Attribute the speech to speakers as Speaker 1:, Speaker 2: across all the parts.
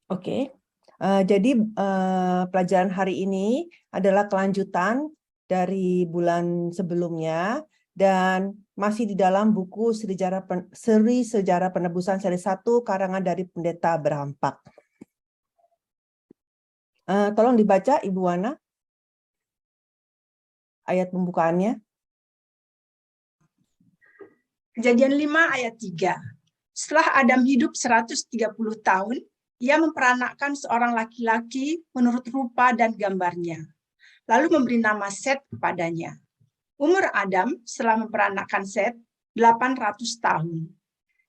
Speaker 1: Oke. Jadi pelajaran hari ini adalah kelanjutan dari bulan sebelumnya dan masih di dalam buku Seri Sejarah Penebusan seri 1 karangan dari Pendeta Abraham Pak. Tolong dibaca Ibu Wana ayat pembukaannya.
Speaker 2: Kejadian 5 ayat 3. Setelah Adam hidup 130 tahun, ia memperanakkan seorang laki-laki menurut rupa dan gambarnya, lalu memberi nama Set kepadanya. Umur Adam setelah memperanakkan Set 800 tahun,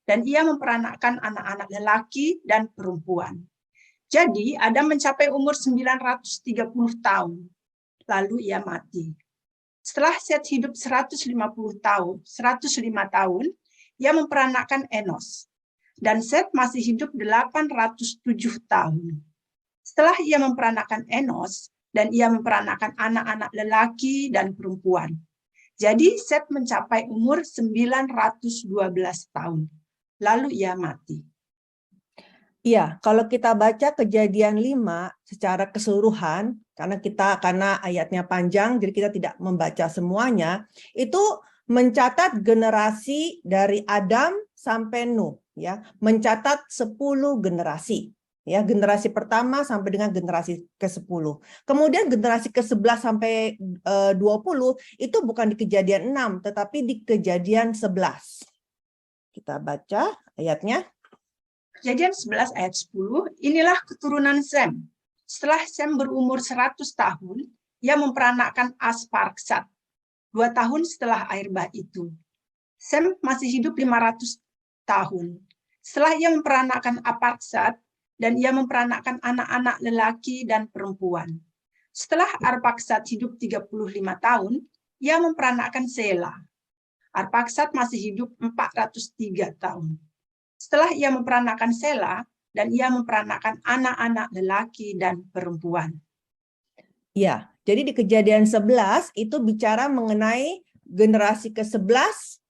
Speaker 2: dan ia memperanakkan anak-anak lelaki dan perempuan. Jadi Adam mencapai umur 930 tahun, lalu ia mati. Setelah Set hidup 105 tahun, ia memperanakkan Enos. Dan Set masih hidup 807 tahun. Setelah ia memperanakkan Enos, dan ia memperanakkan anak-anak lelaki dan perempuan. Jadi Set mencapai umur 912 tahun. Lalu ia mati.
Speaker 1: Iya, kalau kita baca Kejadian 5 secara keseluruhan, karena ayatnya panjang, jadi kita tidak membaca semuanya, itu mencatat generasi dari Adam sampai Nuh, ya, mencatat 10 generasi. Ya, generasi pertama sampai dengan generasi ke-10. Kemudian generasi ke-11 sampai 20 itu bukan di Kejadian 6, tetapi di Kejadian 11. Kita baca ayatnya.
Speaker 2: Kejadian 11 ayat 10, inilah keturunan Sem. Setelah Sem berumur 100 tahun, ia memperanakkan Asparksat. 2 tahun setelah air bah itu. Sem masih hidup 500 tahun. Setelah ia memperanakkan Arpaksad, dan ia memperanakkan anak-anak lelaki dan perempuan. Setelah Arpaksad hidup 35 tahun, ia memperanakkan Sela. Arpaksad masih hidup 403 tahun. Setelah ia memperanakkan Sela, dan ia memperanakkan anak-anak lelaki dan perempuan.
Speaker 1: Ya, jadi di Kejadian 11 itu bicara mengenai generasi ke-11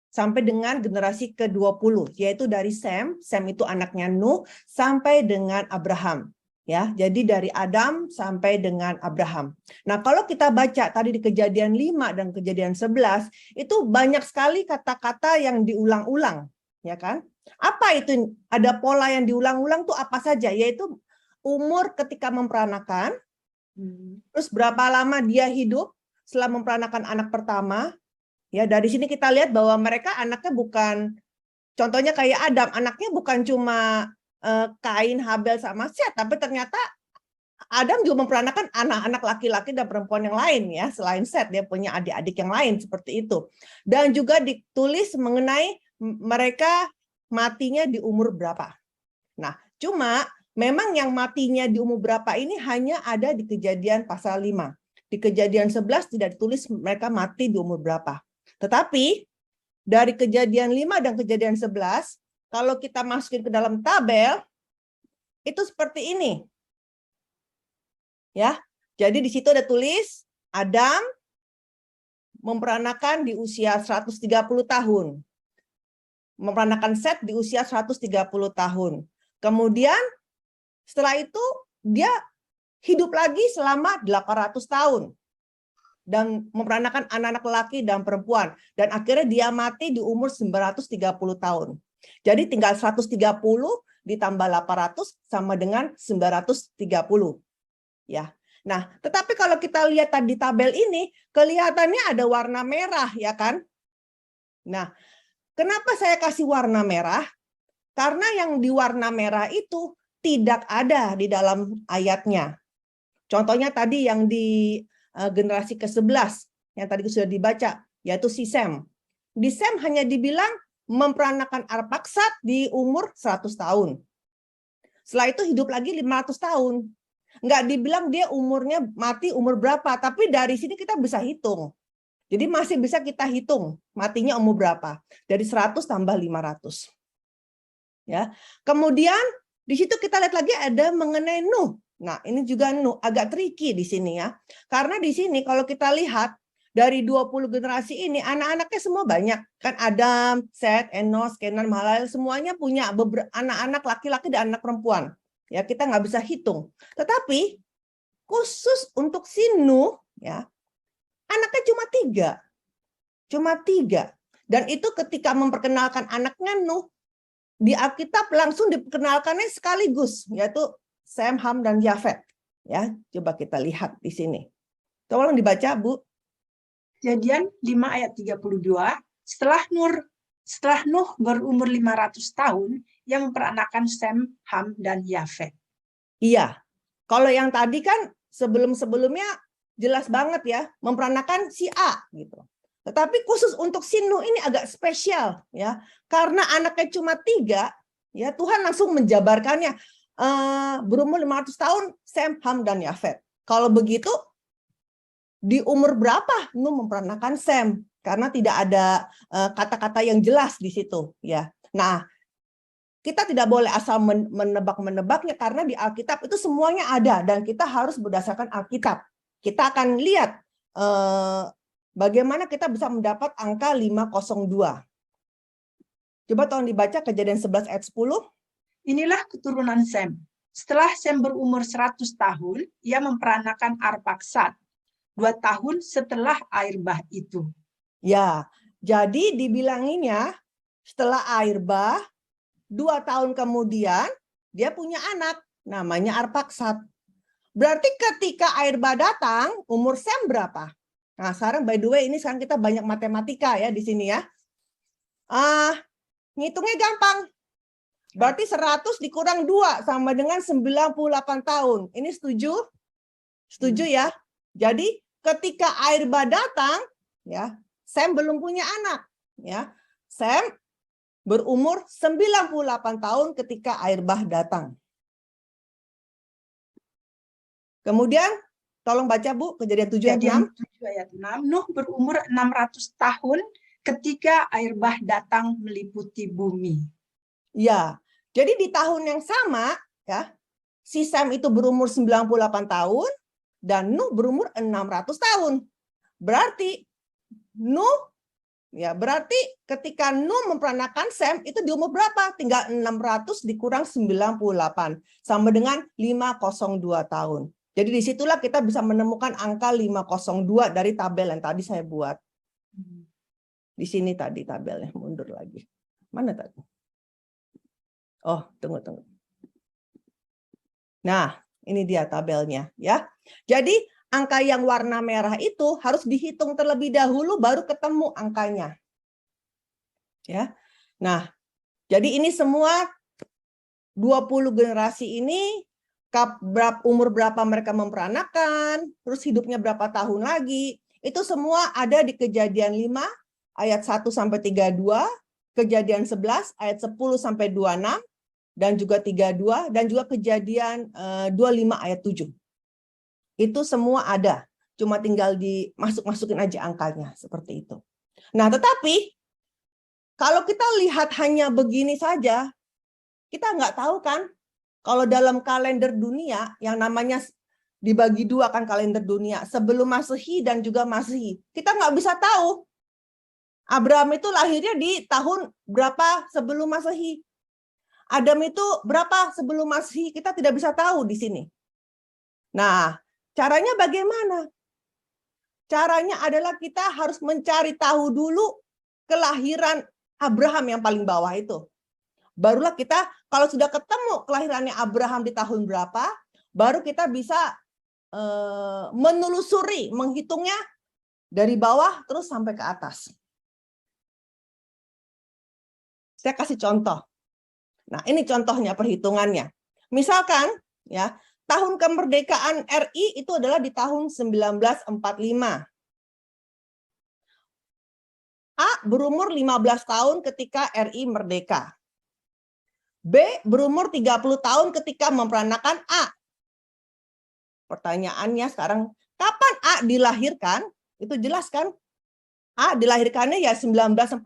Speaker 1: sampai dengan generasi ke-20, yaitu dari Sem itu anaknya Nuh, sampai dengan Abraham. Ya, jadi dari Adam sampai dengan Abraham. Nah, kalau kita baca tadi di Kejadian 5 dan Kejadian 11, itu banyak sekali kata-kata yang diulang-ulang, ya kan? Apa itu? Ada pola yang diulang-ulang tuh apa saja? Yaitu umur ketika memperanakan, terus berapa lama dia hidup setelah memperanakan anak pertama. Ya, dari sini kita lihat bahwa mereka anaknya bukan, contohnya kayak Adam, anaknya bukan cuma Kain, Habel, sama Set, tapi ternyata Adam juga memperanakan anak-anak laki-laki dan perempuan yang lain, ya, selain Set, dia punya adik-adik yang lain seperti itu. Dan juga ditulis mengenai mereka matinya di umur berapa. Nah, cuma memang yang matinya di umur berapa ini hanya ada di Kejadian pasal 5. Di Kejadian 11 tidak ditulis mereka mati di umur berapa. Tetapi dari Kejadian 5 dan Kejadian 11, kalau kita masukin ke dalam tabel, itu seperti ini. Ya, jadi di situ ada tulis Adam memperanakan di usia 130 tahun. Memperanakan Set di usia 130 tahun. Kemudian setelah itu dia hidup lagi selama 800 tahun. Dan memperanakan anak-anak laki dan perempuan. Dan akhirnya dia mati di umur 930 tahun. Jadi tinggal 130 ditambah 800 sama dengan 930. Ya. Nah, tetapi kalau kita lihat tadi tabel ini, kelihatannya ada warna merah, ya kan? Nah, kenapa saya kasih warna merah? Karena yang di warna merah itu tidak ada di dalam ayatnya. Contohnya tadi yang di generasi ke-11 yang tadi sudah dibaca, yaitu si Sem. Di Sem hanya dibilang memperanakan Arpaksad di umur 100 tahun. Setelah itu hidup lagi 500 tahun. Nggak dibilang dia umurnya mati umur berapa, tapi dari sini kita bisa hitung. Jadi masih bisa kita hitung matinya umur berapa. Dari 100 tambah 500. Ya. Kemudian di situ kita lihat lagi ada mengenai Nuh. Nah, ini juga agak tricky di sini ya. Karena di sini kalau kita lihat dari 20 generasi ini anak-anaknya semua banyak. Kan Adam, Set, Enos, Kenan, Mahalalel semuanya punya anak-anak laki-laki dan anak perempuan. ya kita nggak bisa hitung. Tetapi khusus untuk si Nuh, ya anaknya cuma tiga. Dan itu ketika memperkenalkan anaknya Nuh, di Alkitab langsung diperkenalkannya sekaligus, yaitu Sem, Ham, dan Yafet. Ya, coba kita lihat di sini. Tolong dibaca, Bu.
Speaker 2: Kejadian 5 ayat 32, setelah Nuh berumur 500 tahun, ia memperanakan Sem, Ham, dan Yafet.
Speaker 1: Iya, kalau yang tadi kan sebelum-sebelumnya jelas banget ya, memperanakan si A gitu. Tetapi khusus untuk si Nuh ini agak spesial ya, karena anaknya cuma 3, ya Tuhan langsung menjabarkannya. Berumur 500 tahun, Sem, Ham, dan Yafet. Kalau begitu, di umur berapa Nuh memperanakan Sem? Karena tidak ada kata-kata yang jelas di situ ya. Nah, kita tidak boleh asal menebak-menebaknya karena di Alkitab itu semuanya ada dan kita harus berdasarkan Alkitab. Kita akan lihat bagaimana kita bisa mendapat angka 502. Coba tolong dibaca Kejadian 11 ayat 10.
Speaker 2: Inilah keturunan Sem. Setelah Sem berumur 100 tahun, ia memperanakan Arpaksad. 2 tahun setelah air bah itu.
Speaker 1: Ya, jadi dibilanginnya setelah air bah, 2 tahun kemudian dia punya anak namanya Arpaksad. Berarti ketika air bah datang, umur Sem berapa? Nah, sekarang by the way ini sekarang kita banyak matematika ya di sini ya. Ngitungnya gampang. Berarti 100 dikurang 2 sama dengan 98 tahun. Ini setuju? Setuju ya? Jadi ketika air bah datang, ya, Sem belum punya anak, ya. Sem berumur 98 tahun ketika air bah datang. Kemudian tolong baca Bu, Kejadian 7 ayat 6.
Speaker 2: Nuh berumur 600 tahun ketika air bah datang meliputi bumi.
Speaker 1: Ya, jadi di tahun yang sama, ya, si Sem itu berumur 98 tahun dan Nuh berumur 600 tahun. Berarti Nuh, ya berarti ketika Nuh memperanakan Sem itu di umur berapa? Tinggal 600 dikurang 98 sama dengan 502 tahun. Jadi disitulah kita bisa menemukan angka 502 dari tabel yang tadi saya buat. Di sini tadi tabelnya, mundur lagi. Mana tadi? Oh, tunggu. Nah, ini dia tabelnya ya. Jadi angka yang warna merah itu harus dihitung terlebih dahulu baru ketemu angkanya. Ya. Nah, jadi ini semua 20 generasi ini umur berapa mereka memperanakan, terus hidupnya berapa tahun lagi, itu semua ada di Kejadian 5 ayat 1 sampai 32, Kejadian 11 ayat 10 sampai 26 dan juga 32 dan juga Kejadian 25 ayat 7. Itu semua ada, cuma tinggal dimasuk-masukin aja angkanya seperti itu. Nah, tetapi kalau kita lihat hanya begini saja, kita nggak tahu kan kalau dalam kalender dunia yang namanya dibagi 2 kan kalender dunia, sebelum Masehi dan juga Masehi. Kita nggak bisa tahu Abraham itu lahirnya di tahun berapa sebelum Masehi. Adam itu berapa sebelum Masehi, kita tidak bisa tahu di sini. Nah, caranya bagaimana? Caranya adalah kita harus mencari tahu dulu kelahiran Abraham yang paling bawah itu. Barulah kita, kalau sudah ketemu kelahirannya Abraham di tahun berapa, baru kita bisa menelusuri, menghitungnya dari bawah terus sampai ke atas. Saya kasih contoh. Nah, ini contohnya perhitungannya. Misalkan, ya, tahun kemerdekaan RI itu adalah di tahun 1945. A berumur 15 tahun ketika RI merdeka. B berumur 30 tahun ketika memperanakan A. Pertanyaannya sekarang, kapan A dilahirkan? Itu jelas kan? A dilahirkannya ya 1945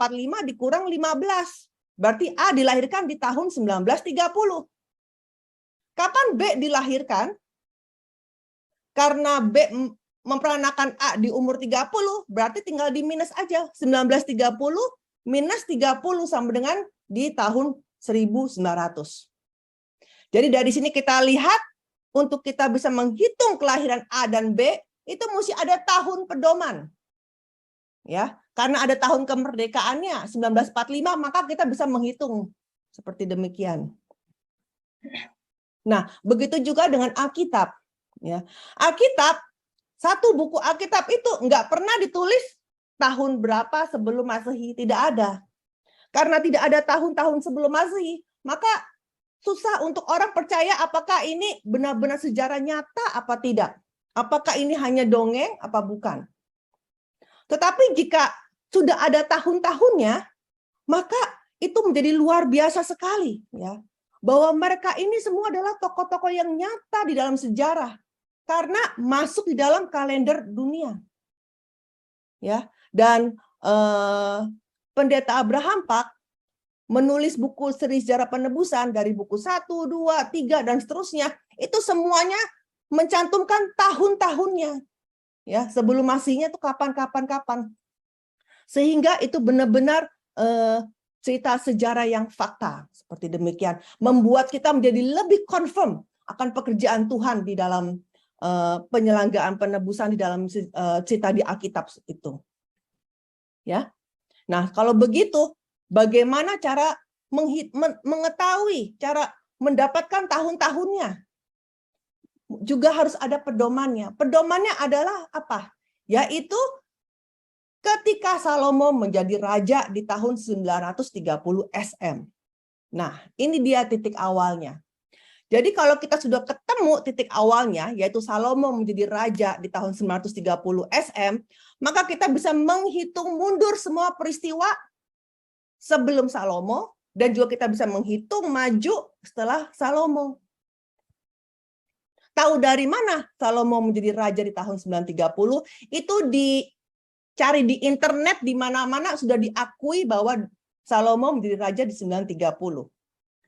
Speaker 1: dikurang 15. Berarti A dilahirkan di tahun 1930. Kapan B dilahirkan? Karena B memperanakan A di umur 30, berarti tinggal di minus aja. 1930 minus 30 sama dengan di tahun 1900. Jadi dari sini kita lihat, untuk kita bisa menghitung kelahiran A dan B, itu mesti ada tahun pedoman. Ya, karena ada tahun kemerdekaannya 1945, maka kita bisa menghitung seperti demikian. Nah, begitu juga dengan Alkitab. Ya, Alkitab, satu buku Alkitab itu nggak pernah ditulis tahun berapa sebelum Masehi, tidak ada. Karena tidak ada tahun-tahun sebelum Masehi, maka susah untuk orang percaya apakah ini benar-benar sejarah nyata apa tidak. Apakah ini hanya dongeng apa bukan. Tetapi jika sudah ada tahun-tahunnya, maka itu menjadi luar biasa sekali, ya. Bahwa mereka ini semua adalah tokoh-tokoh yang nyata di dalam sejarah karena masuk di dalam kalender dunia. Ya, dan Pendeta Abraham Pak menulis buku Seri Sejarah Penebusan dari buku 1, 2, 3 dan seterusnya, itu semuanya mencantumkan tahun-tahunnya. Ya, sebelum Masihnya itu kapan. Sehingga itu benar-benar cerita sejarah yang fakta seperti demikian, membuat kita menjadi lebih confirm akan pekerjaan Tuhan di dalam penyelenggaraan penebusan di dalam cerita di Alkitab itu. Ya. Nah, kalau begitu, bagaimana cara mengetahui, cara mendapatkan tahun-tahunnya? Juga harus ada pedomannya. Pedomannya adalah apa? Yaitu ketika Salomo menjadi raja di tahun 930 SM. Nah, ini dia titik awalnya. Jadi kalau kita sudah ketemu titik awalnya, yaitu Salomo menjadi raja di tahun 930 SM, maka kita bisa menghitung mundur semua peristiwa sebelum Salomo, dan juga kita bisa menghitung maju setelah Salomo. Tahu dari mana Salomo menjadi raja di tahun 930? Itu dicari di internet, di mana-mana sudah diakui bahwa Salomo menjadi raja di 930.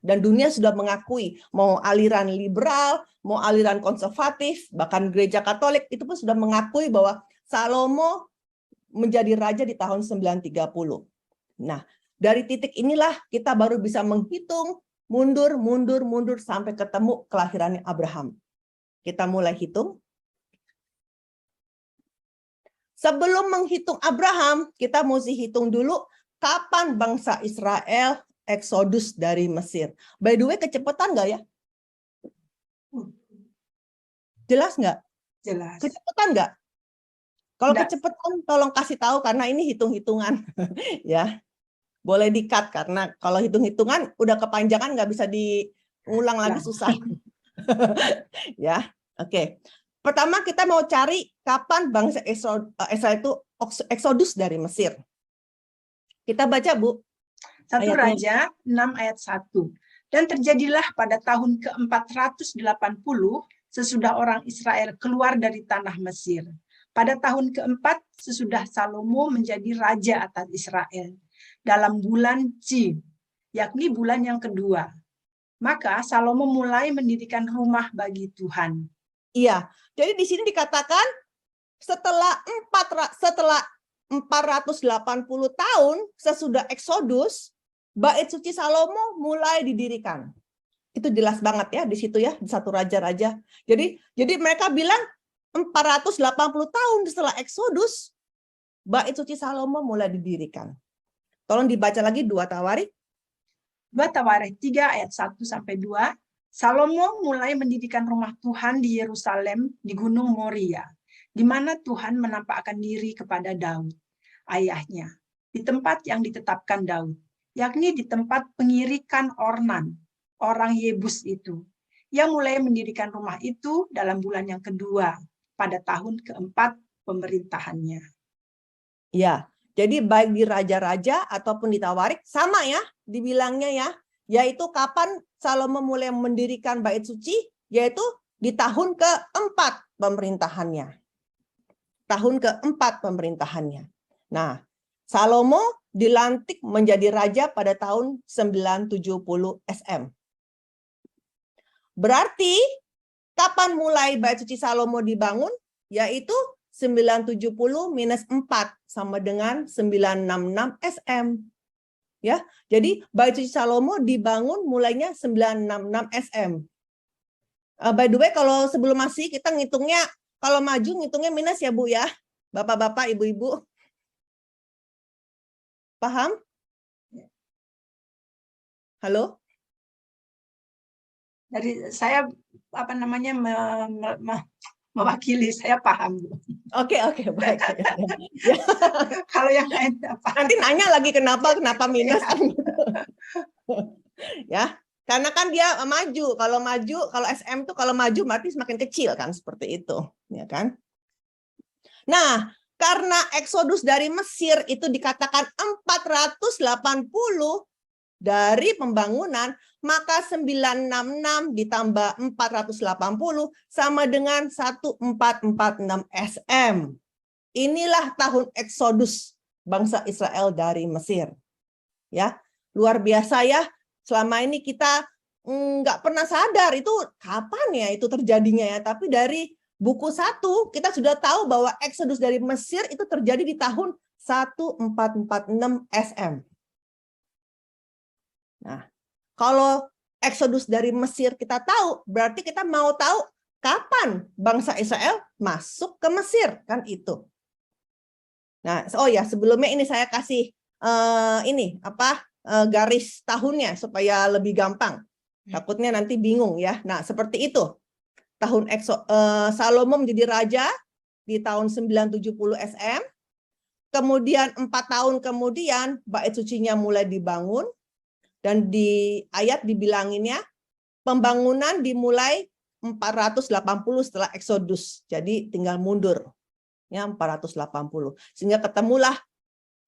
Speaker 1: Dan dunia sudah mengakui, mau aliran liberal, mau aliran konservatif, bahkan gereja Katolik itu pun sudah mengakui bahwa Salomo menjadi raja di tahun 930. Nah, dari titik inilah kita baru bisa menghitung mundur sampai ketemu kelahirannya Abraham. Kita mulai hitung. Sebelum menghitung Abraham, kita mesti hitung dulu kapan bangsa Israel eksodus dari Mesir. By the way, kecepatan nggak ya? Jelas nggak?
Speaker 2: Jelas.
Speaker 1: Kecepatan nggak? Kalau kecepatan, tolong kasih tahu karena ini hitung-hitungan, ya. Boleh di-cut karena kalau hitung-hitungan udah kepanjangan nggak bisa diulang lagi, susah. Ya, oke. Pertama kita mau cari kapan bangsa Israel itu eksodus dari Mesir. Kita baca, Bu.
Speaker 2: 1 Raja 6 ayat 1. Dan terjadilah pada tahun ke-480 sesudah orang Israel keluar dari tanah Mesir. Pada tahun ke-4 sesudah Salomo menjadi raja atas Israel. Dalam bulan Ji, yakni bulan yang kedua. Maka Salomo mulai mendirikan rumah bagi Tuhan.
Speaker 1: Iya, jadi di sini dikatakan setelah 480 tahun sesudah Eksodus, Bait Suci Salomo mulai didirikan. Itu jelas banget ya di situ ya, di 1 Raja-Raja. Jadi mereka bilang 480 tahun setelah Eksodus, Bait Suci Salomo mulai didirikan. Tolong dibaca lagi 2 Tawarikh.
Speaker 2: 2 Tawarikh 3 ayat 1-2. Salomo mulai mendirikan rumah Tuhan di Yerusalem di Gunung Moria, di mana Tuhan menampakkan diri kepada Daud, ayahnya, di tempat yang ditetapkan Daud, yakni di tempat pengirikan Ornan, orang Yebus itu. Ia mulai mendirikan rumah itu dalam bulan yang kedua, pada tahun ke-4 pemerintahannya.
Speaker 1: Ya, jadi baik di Raja-Raja ataupun di Tawarikh sama ya dibilangnya ya, yaitu kapan Salomo mulai mendirikan bait suci, yaitu di tahun ke-4 pemerintahannya. Tahun ke-4 pemerintahannya. Nah, Salomo dilantik menjadi raja pada tahun 970 SM. Berarti kapan mulai bait suci Salomo dibangun? Yaitu 970 minus 4 sama dengan 966 SM. Ya, jadi bait suci Salomo dibangun mulainya 966 SM. By the way, kalau sebelum masih kita ngitungnya, kalau maju ngitungnya minus ya Bu ya, Bapak-bapak, Ibu-ibu. Paham? Halo?
Speaker 2: Dari saya mewakili, saya paham Bu.
Speaker 1: Oke, baik. Ya.
Speaker 2: Kalau yang lain apa?
Speaker 1: Nanti nanya lagi kenapa minus kan gitu. Ya, karena kan dia maju. Kalau SM tuh kalau maju berarti semakin kecil kan, seperti itu, ya kan? Nah, karena eksodus dari Mesir itu dikatakan 480 dari pembangunan, maka 966 ditambah 480 sama dengan 1446 SM. Inilah tahun eksodus bangsa Israel dari Mesir. Ya, luar biasa ya. Selama ini kita nggak pernah sadar itu kapan ya itu terjadinya ya. Tapi dari buku 1 kita sudah tahu bahwa eksodus dari Mesir itu terjadi di tahun 1446 SM. Nah, kalau eksodus dari Mesir kita tahu, berarti kita mau tahu kapan bangsa Israel masuk ke Mesir, kan itu. Nah, oh ya, sebelumnya ini saya kasih garis tahunnya supaya lebih gampang. Takutnya nanti bingung ya. Nah, seperti itu. Tahun Salomo menjadi raja di tahun 970 SM. Kemudian 4 tahun kemudian bait sucinya mulai dibangun. Dan di ayat dibilanginnya pembangunan dimulai 480 setelah Eksodus. Jadi tinggal mundur. Ya, 480. Sehingga ketemulah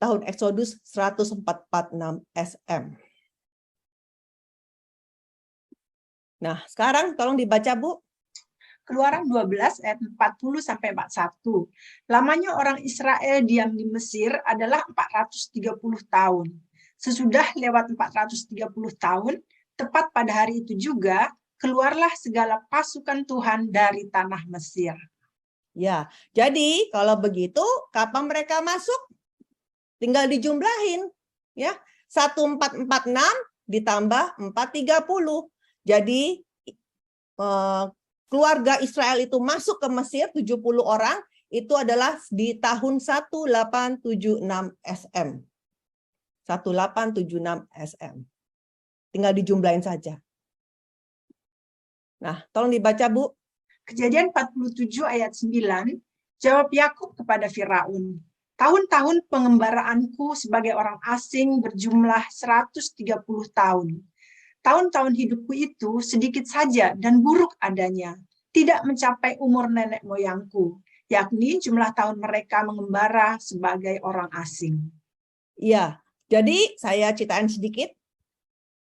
Speaker 1: tahun Eksodus 1446 SM. Nah, sekarang tolong dibaca, Bu.
Speaker 2: Keluaran 12 ayat 40 sampai 41. Lamanya orang Israel diam di Mesir adalah 430 tahun. Sesudah lewat 430 tahun, tepat pada hari itu juga, keluarlah segala pasukan Tuhan dari tanah Mesir.
Speaker 1: Ya, jadi kalau begitu, kapan mereka masuk? Tinggal dijumlahin. Ya, 1446 ditambah 430. Jadi, keluarga Israel itu masuk ke Mesir, 70 orang, itu adalah di tahun 1876 SM. 1876 SM. Tinggal dijumlahin saja. Nah, tolong dibaca, Bu.
Speaker 2: Kejadian 47 ayat 9, jawab Yakub kepada Firaun, tahun-tahun pengembaraanku sebagai orang asing berjumlah 130 tahun. Tahun-tahun hidupku itu sedikit saja dan buruk adanya, tidak mencapai umur nenek moyangku, yakni jumlah tahun mereka mengembara sebagai orang asing.
Speaker 1: Iya. Jadi saya ceritain sedikit.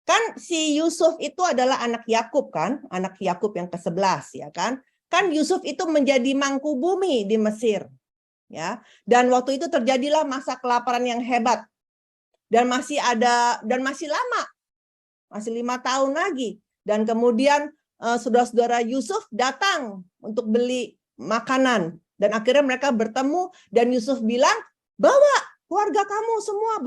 Speaker 1: Kan si Yusuf itu adalah anak Yakub kan, anak Yakub yang ke-11 ya kan. Kan Yusuf itu menjadi mangku bumi di Mesir. Ya. Dan waktu itu terjadilah masa kelaparan yang hebat. Dan masih lama. Masih 5 tahun lagi. Dan kemudian saudara-saudara Yusuf datang untuk beli makanan. Dan akhirnya mereka bertemu dan Yusuf bilang, bawa keluarga kamu semua,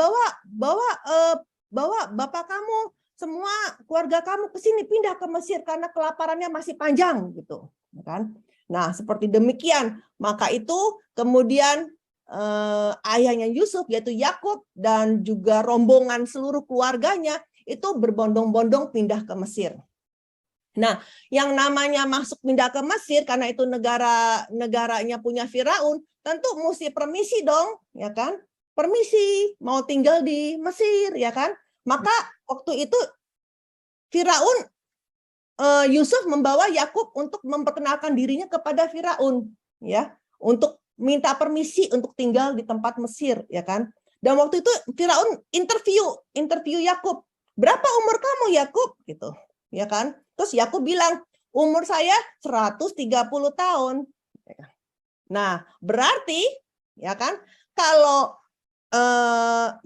Speaker 1: bawa bapak kamu, semua keluarga kamu ke sini, pindah ke Mesir karena kelaparannya masih panjang gitu, kan? Nah, seperti demikian, maka itu kemudian ayahnya Yusuf yaitu Yakub dan juga rombongan seluruh keluarganya itu berbondong-bondong pindah ke Mesir. Nah, yang namanya masuk pindah ke Mesir karena itu negaranya punya Firaun, tentu mesti permisi dong, ya kan? Permisi mau tinggal di Mesir, ya kan? Maka waktu itu Firaun Yusuf membawa Yakub untuk memperkenalkan dirinya kepada Firaun, ya, untuk minta permisi untuk tinggal di tempat Mesir, ya kan? Dan waktu itu Firaun interview Yakub, berapa umur kamu Yakub, gitu, ya kan? Terus Yakub bilang umur saya 130 tahun. Nah, berarti, ya kan? Kalau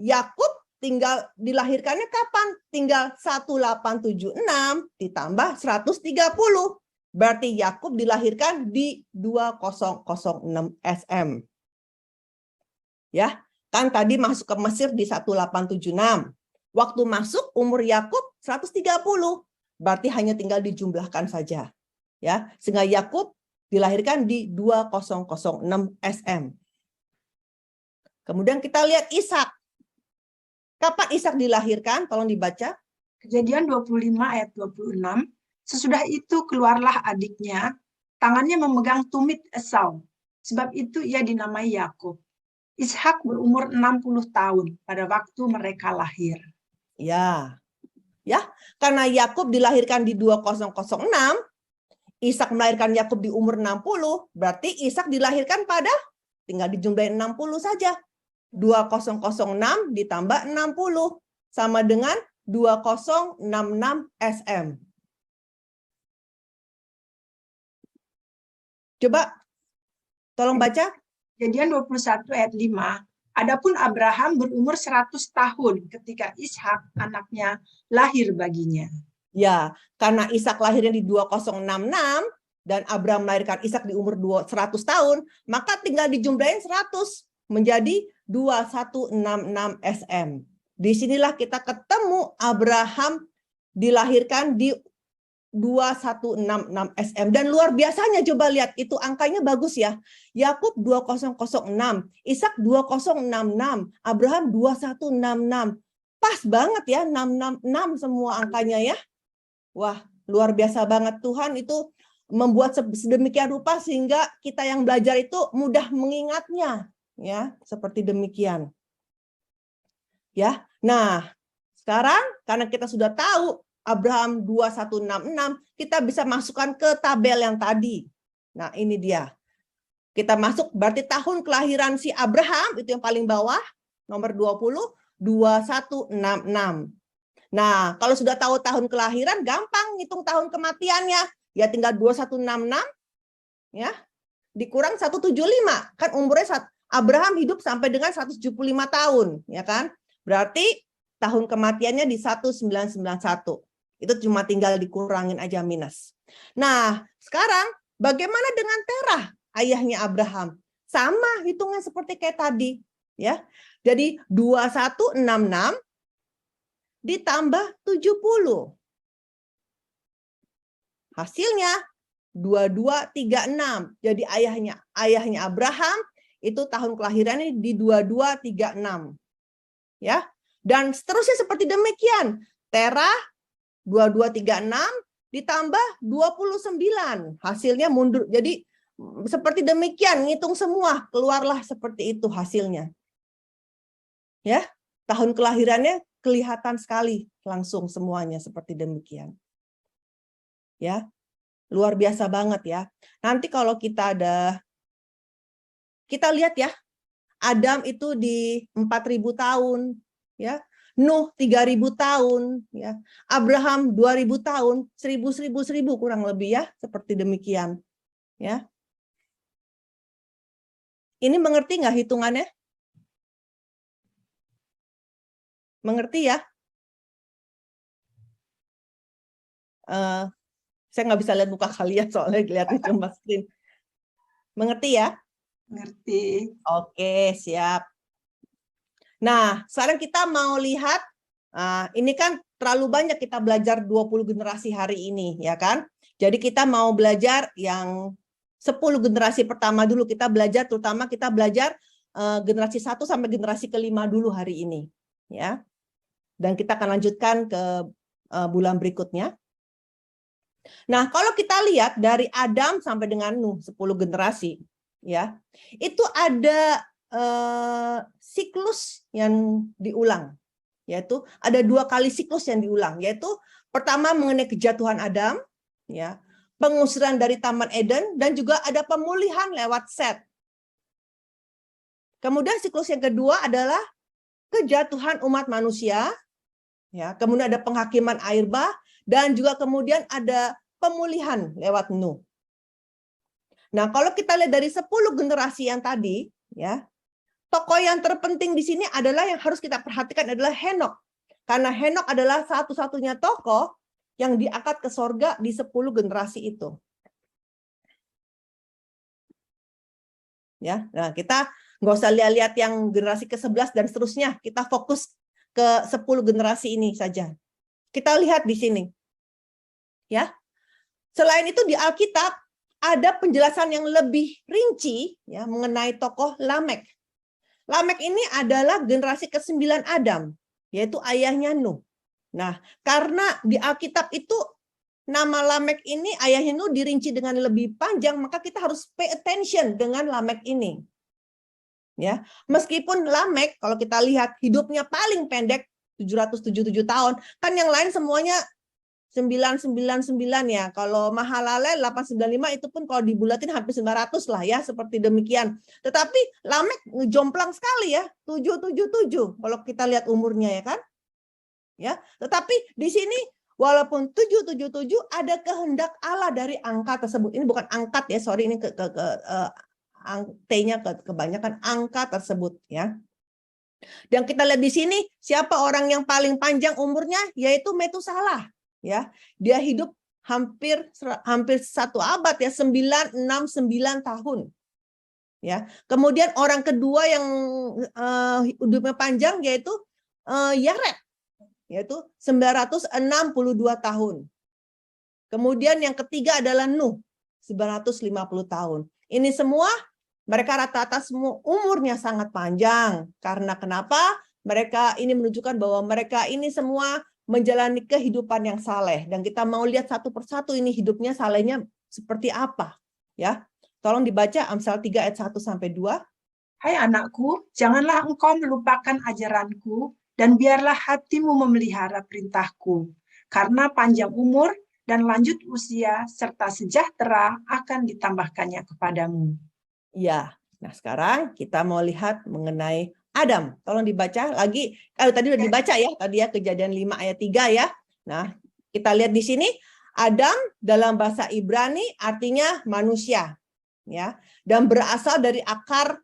Speaker 1: Yakub tinggal dilahirkannya kapan? Tinggal 1876 ditambah 130. Berarti Yakub dilahirkan di 2006 SM. Ya, kan tadi masuk ke Mesir di 1876. Waktu masuk umur Yakub 130. Berarti hanya tinggal dijumlahkan saja. Ya, sehingga Yakub dilahirkan di 2006 SM. Kemudian kita lihat Ishak. Kapan Ishak dilahirkan? Tolong dibaca.
Speaker 2: Kejadian 25 ayat 26. Sesudah itu keluarlah adiknya, tangannya memegang tumit Esau. Sebab itu ia dinamai Yakub. Ishak berumur 60 tahun pada waktu mereka lahir.
Speaker 1: Ya. Ya, karena Yakub dilahirkan di 2006, Ishak melahirkan Yakub di umur 60, berarti Ishak dilahirkan pada tinggal dijumlahin 60 saja. 2006 ditambah 60 sama dengan 2066 SM. Coba tolong baca.
Speaker 2: Kejadian 21 ayat 5. Adapun Abraham berumur 100 tahun ketika Ishak anaknya lahir baginya.
Speaker 1: Ya, karena Ishak lahirnya di 2066 dan Abraham melahirkan Ishak di umur 100 tahun, maka tinggal dijumlahin 100 menjadi 2166 SM. Disinilah kita ketemu Abraham dilahirkan di 2166 SM. Dan luar biasanya, coba lihat, itu angkanya bagus ya. Yakub 2006, Ishak 2066, Abraham 2166. Pas banget ya, 666 semua angkanya ya. Wah, luar biasa banget. Tuhan itu membuat sedemikian rupa sehingga kita yang belajar itu mudah mengingatnya, ya, seperti demikian. Ya. Nah, sekarang karena kita sudah tahu Abraham 2166, kita bisa masukkan ke tabel yang tadi. Nah, ini dia. Kita masuk, berarti tahun kelahiran si Abraham, itu yang paling bawah, nomor 20, 2166. Nah, kalau sudah tahu tahun kelahiran, gampang ngitung tahun kematiannya. Ya tinggal 2166, ya, dikurang 175. Kan umurnya Abraham hidup sampai dengan 175 tahun, ya kan? Berarti tahun kematiannya di 1991. Itu cuma tinggal dikurangin aja minus. Nah, sekarang bagaimana dengan Terah, ayahnya Abraham? Sama hitungnya seperti kayak tadi, ya. Jadi 2166 ditambah 70. Hasilnya 2236. Jadi ayahnya Abraham itu tahun kelahirannya di 2236. Ya. Dan seterusnya seperti demikian. Terah 2236 ditambah 29. Hasilnya mundur. Jadi seperti demikian, ngitung semua, keluarlah seperti itu hasilnya. Ya. Tahun kelahirannya kelihatan sekali langsung semuanya seperti demikian. Ya. Luar biasa banget ya. Nanti kalau kita lihat ya, Adam itu di 4000 tahun, ya. Nuh 3000 tahun, ya. Abraham 2000 tahun, 1000 kurang lebih ya, seperti demikian. Ya. Ini mengerti nggak hitungannya? Mengerti ya? Saya nggak bisa lihat muka kalian soalnya lihatnya cuma screen. Mengerti ya?
Speaker 2: Mengerti.
Speaker 1: Oke, siap. Nah, sekarang kita mau lihat, ini kan terlalu banyak kita belajar 20 generasi hari ini, ya kan? Jadi kita mau belajar yang 10 generasi pertama dulu, terutama kita belajar generasi 1 sampai generasi kelima dulu hari ini, ya. Dan kita akan lanjutkan ke bulan berikutnya. Nah, kalau kita lihat dari Adam sampai dengan Nuh 10 generasi, ya, itu ada siklus yang diulang, yaitu ada 2 kali siklus yang diulang, yaitu pertama mengenai kejatuhan Adam, ya, pengusiran dari Taman Eden, dan juga ada pemulihan lewat Set. Kemudian siklus yang kedua adalah kejatuhan umat manusia, ya, kemudian ada penghakiman air bah, dan juga kemudian ada pemulihan lewat Nuh. Nah, kalau kita lihat dari 10 generasi yang tadi, ya, tokoh yang terpenting di sini adalah yang harus kita perhatikan adalah Henokh. Karena Henokh adalah satu-satunya tokoh yang diangkat ke sorga di 10 generasi itu. Ya, nah kita nggak usah lihat-lihat yang generasi ke-11 dan seterusnya. Kita fokus ke 10 generasi ini saja. Kita lihat di sini. Ya. Selain itu di Alkitab ada penjelasan yang lebih rinci ya mengenai tokoh Lamek. Lamek ini adalah generasi ke-9 Adam, yaitu ayahnya Nuh. Nah, karena di Alkitab itu nama Lamek ini ayahnya Nuh dirinci dengan lebih panjang, maka kita harus pay attention dengan Lamek ini. Ya, meskipun Lamek kalau kita lihat hidupnya paling pendek 777 tahun, kan yang lain semuanya 999 ya. Kalau Mahalalel 895 itu pun kalau dibulatin hampir 900 lah ya, seperti demikian. Tetapi Lamek jomplang sekali ya, 777 kalau kita lihat umurnya ya kan. Ya, tetapi di sini walaupun 777 ada kehendak Allah dari angka tersebut. Ini bukan angkat ya, sorry ini T-nya kebanyakan angka tersebut ya. Dan kita lihat di sini siapa orang yang paling panjang umurnya, yaitu Metusalah. Ya, dia hidup hampir 1 abad ya, 969 tahun. Ya, kemudian orang kedua yang hidupnya panjang yaitu Yared, yaitu 962 tahun. Kemudian yang ketiga adalah Nuh, 950 tahun. Ini semua mereka rata-rata semua umurnya sangat panjang. Karena kenapa? Mereka ini menunjukkan bahwa mereka ini semua menjalani kehidupan yang saleh, dan kita mau lihat satu persatu ini hidupnya salehnya seperti apa ya. Tolong dibaca Amsal 3 ayat 1 sampai 2.
Speaker 2: Hai anakku, janganlah engkau melupakan ajaranku dan biarlah hatimu memelihara perintahku, karena panjang umur dan lanjut usia serta sejahtera akan ditambahkannya kepadamu.
Speaker 1: Ya, nah sekarang kita mau lihat mengenai Adam. Tolong dibaca lagi. Tadi udah dibaca ya, tadi ya Kejadian 5 ayat 3 ya. Nah, kita lihat di sini Adam dalam bahasa Ibrani artinya manusia ya, dan berasal dari akar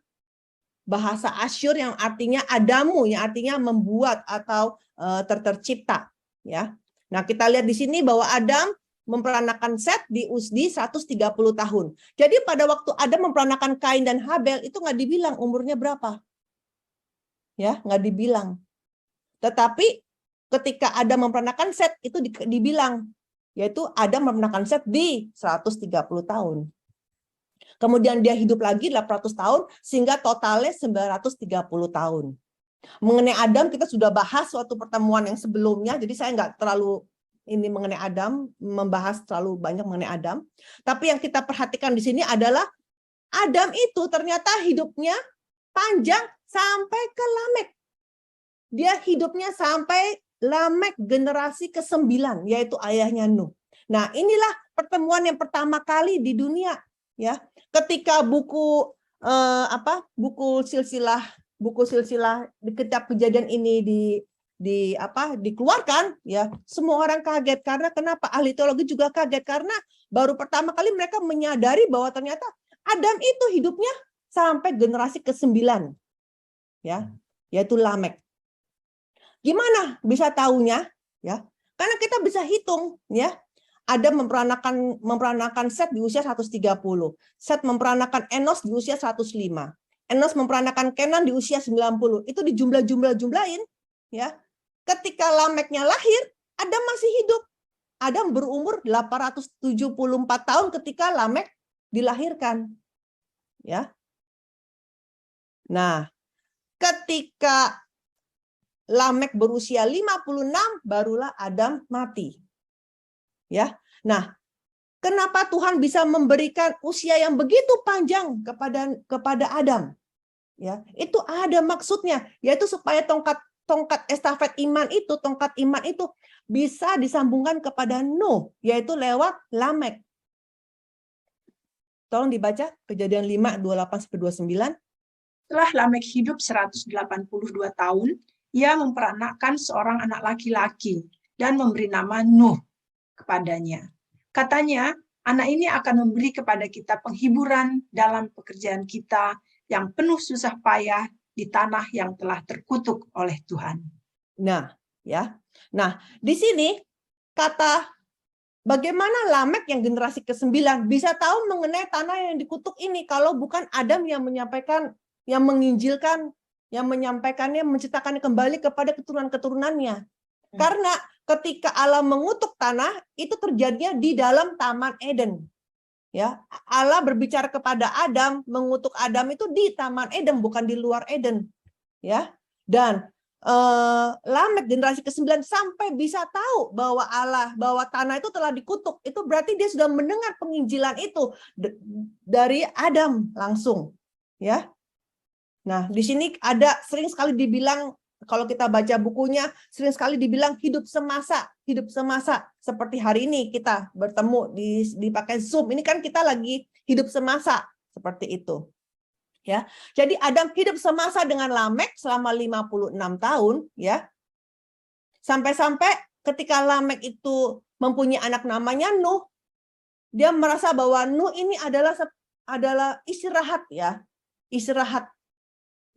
Speaker 1: bahasa Asyur yang artinya Adamu, yang artinya membuat atau tercipta ya. Nah, kita lihat di sini bahwa Adam memperanakan Set di 130 tahun. Jadi pada waktu Adam memperanakan Kain dan Habel itu nggak dibilang umurnya berapa. Ya, nggak dibilang. Tetapi ketika Adam memperanakan Set itu dibilang, yaitu Adam memperanakan Set di 130 tahun. Kemudian dia hidup lagi 800 tahun sehingga totalnya 930 tahun. Mengenai Adam kita sudah bahas suatu pertemuan yang sebelumnya, jadi saya nggak terlalu ini mengenai Adam, membahas terlalu banyak mengenai Adam. Tapi yang kita perhatikan di sini adalah Adam itu ternyata hidupnya panjang sampai ke Lamek. Dia hidupnya sampai Lamek generasi ke-9, yaitu ayahnya Nuh. Nah, inilah pertemuan yang pertama kali di dunia ya. Ketika buku silsilah di kitab Kejadian ini dikeluarkan ya, semua orang kaget. Karena kenapa? Ahli teologi juga kaget karena baru pertama kali mereka menyadari bahwa ternyata Adam itu hidupnya sampai generasi ke-9 ya, yaitu Lamek. Gimana bisa tahunya ya? Karena kita bisa hitung ya. Adam memperanakan Set di usia 130. Set memperanakan Enos di usia 105. Enos memperanakan Kenan di usia 90. Itu dijumlah-jumlahin ya. Ketika Lameknya lahir, Adam masih hidup. Adam berumur 874 tahun ketika Lamek dilahirkan. Ya. Nah, ketika Lamek berusia 56 barulah Adam mati. Ya. Nah, kenapa Tuhan bisa memberikan usia yang begitu panjang kepada Adam? Ya, itu ada maksudnya, yaitu supaya tongkat estafet iman itu, tongkat iman itu bisa disambungkan kepada Nuh, yaitu lewat Lamek. Tolong dibaca Kejadian 5 28-29.
Speaker 2: Setelah Lamek hidup 182 tahun, ia memperanakkan seorang anak laki-laki dan memberi nama Nuh kepadanya. Katanya, anak ini akan memberi kepada kita penghiburan dalam pekerjaan kita yang penuh susah payah di tanah yang telah terkutuk oleh Tuhan.
Speaker 1: Nah, ya. Nah, di sini kata bagaimana Lamek yang generasi ke-9 bisa tahu mengenai tanah yang dikutuk ini kalau bukan Adam yang menyampaikan, yang menginjilkan, yang menyampaikannya, menciptakannya kembali kepada keturunan-keturunannya. Karena ketika Allah mengutuk tanah, itu terjadinya di dalam Taman Eden. Ya, Allah berbicara kepada Adam, mengutuk Adam itu di Taman Eden, bukan di luar Eden. Ya, dan Lamek generasi ke-9 sampai bisa tahu bahwa bahwa tanah itu telah dikutuk. Itu berarti dia sudah mendengar penginjilan itu dari Adam langsung. Ya. Nah, di sini ada sering sekali dibilang, kalau kita baca bukunya, sering sekali dibilang hidup semasa seperti hari ini kita bertemu dipakai Zoom. Ini kan kita lagi hidup semasa seperti itu. Ya. Jadi Adam hidup semasa dengan Lamek selama 56 tahun, ya. Sampai-sampai ketika Lamek itu mempunyai anak namanya Nuh, dia merasa bahwa Nuh ini adalah istirahat, ya. Istirahat,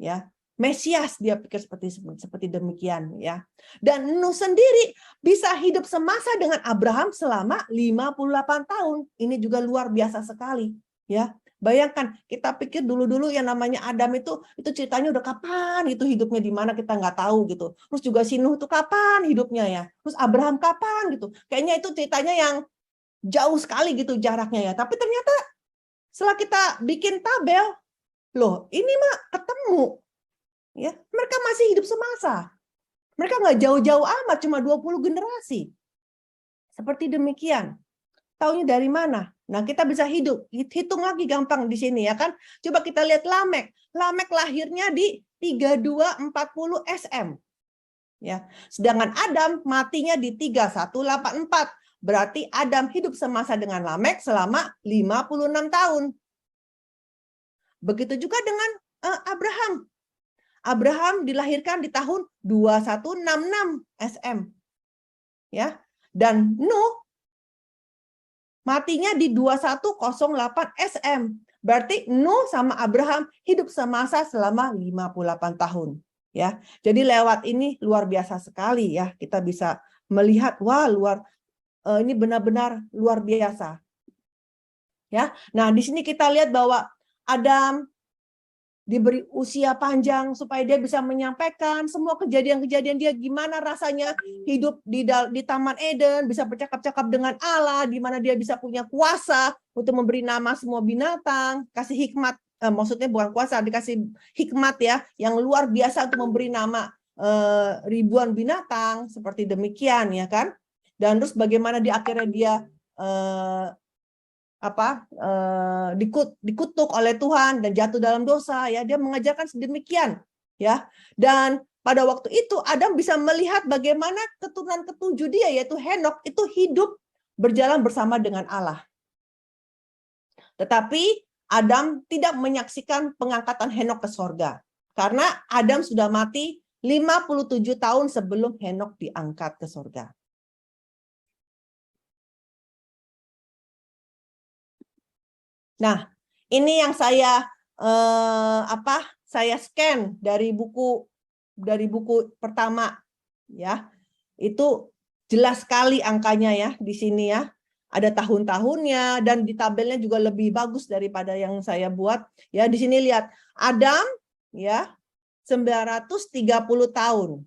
Speaker 1: ya. Mesias, dia pikir seperti demikian, ya. Dan Nuh sendiri bisa hidup semasa dengan Abraham selama 58 tahun. Ini juga luar biasa sekali, ya. Bayangkan, kita pikir dulu-dulu yang namanya Adam itu ceritanya udah kapan itu hidupnya di mana kita nggak tahu gitu. Terus juga si Nuh itu kapan hidupnya ya. Terus Abraham kapan gitu. Kayaknya itu ceritanya yang jauh sekali gitu jaraknya ya. Tapi ternyata setelah kita bikin tabel, loh ini mah ketemu. Ya, mereka masih hidup semasa. Mereka nggak jauh-jauh amat, cuma 20 generasi. Seperti demikian. Taunya dari mana? Nah, kita bisa hitung lagi gampang di sini ya kan. Coba kita lihat Lamek. Lamek lahirnya di 3240 SM. Ya. Sedangkan Adam matinya di 3184. Berarti Adam hidup semasa dengan Lamek selama 56 tahun. Begitu juga dengan Abraham. Abraham dilahirkan di tahun 2166 SM. Ya. Dan Nuh matinya di 2108 SM. Berarti Nuh sama Abraham hidup semasa selama 58 tahun. Ya, jadi lewat ini luar biasa sekali ya. Kita bisa melihat, wah ini benar-benar luar biasa. Ya, nah di sini kita lihat bahwa Adam diberi usia panjang supaya dia bisa menyampaikan semua kejadian-kejadian dia, gimana rasanya hidup di Taman Eden, bisa bercakap-cakap dengan Allah, di mana dia bisa punya kuasa untuk memberi nama semua binatang, kasih hikmat, maksudnya bukan kuasa, dikasih hikmat ya, yang luar biasa untuk memberi nama ribuan binatang, seperti demikian ya kan. Dan terus bagaimana di akhirnya dia dikutuk oleh Tuhan dan jatuh dalam dosa ya, dia mengajarkan sedemikian ya. Dan pada waktu itu Adam bisa melihat bagaimana keturunan ketujuh dia yaitu Henok itu hidup berjalan bersama dengan Allah. Tetapi Adam tidak menyaksikan pengangkatan Henok ke sorga karena Adam sudah mati 57 tahun sebelum Henok diangkat ke sorga. Nah, ini yang saya saya scan dari buku pertama ya. Itu jelas sekali angkanya ya di sini ya. Ada tahun-tahunnya dan di tabelnya juga lebih bagus daripada yang saya buat. Ya, di sini lihat Adam ya 930 tahun.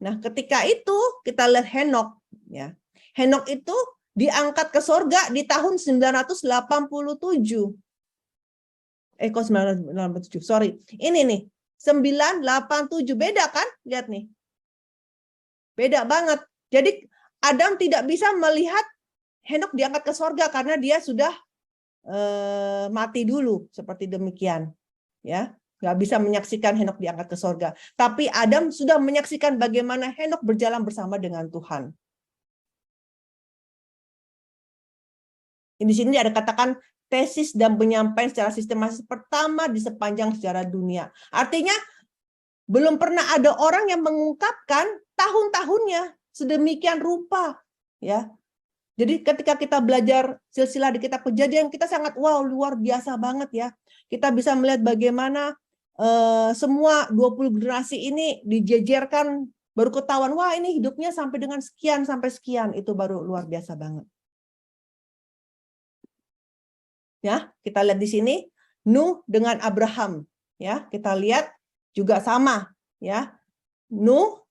Speaker 1: Nah, ketika itu kita lihat Henok ya. Henok itu diangkat ke sorga di tahun 987. Kok 987? Sorry. Ini nih, 987. Beda kan? Lihat nih. Beda banget. Jadi Adam tidak bisa melihat Henok diangkat ke sorga karena dia sudah mati dulu. Seperti demikian. Ya, nggak bisa menyaksikan Henok diangkat ke sorga. Tapi Adam sudah menyaksikan bagaimana Henok berjalan bersama dengan Tuhan. Di sini ada katakan tesis dan penyampaian secara sistematis pertama di sepanjang sejarah dunia. Artinya belum pernah ada orang yang mengungkapkan tahun-tahunnya sedemikian rupa, ya. Jadi ketika kita belajar silsilah di kitab Kejadian, kita sangat wow, luar biasa banget ya. Kita bisa melihat bagaimana semua 20 generasi ini dijejerkan, baru ketahuan wah ini hidupnya sampai dengan sekian sampai sekian, itu baru luar biasa banget. Ya, kita lihat di sini Nuh dengan Abraham, ya. Kita lihat juga sama, ya. Nuh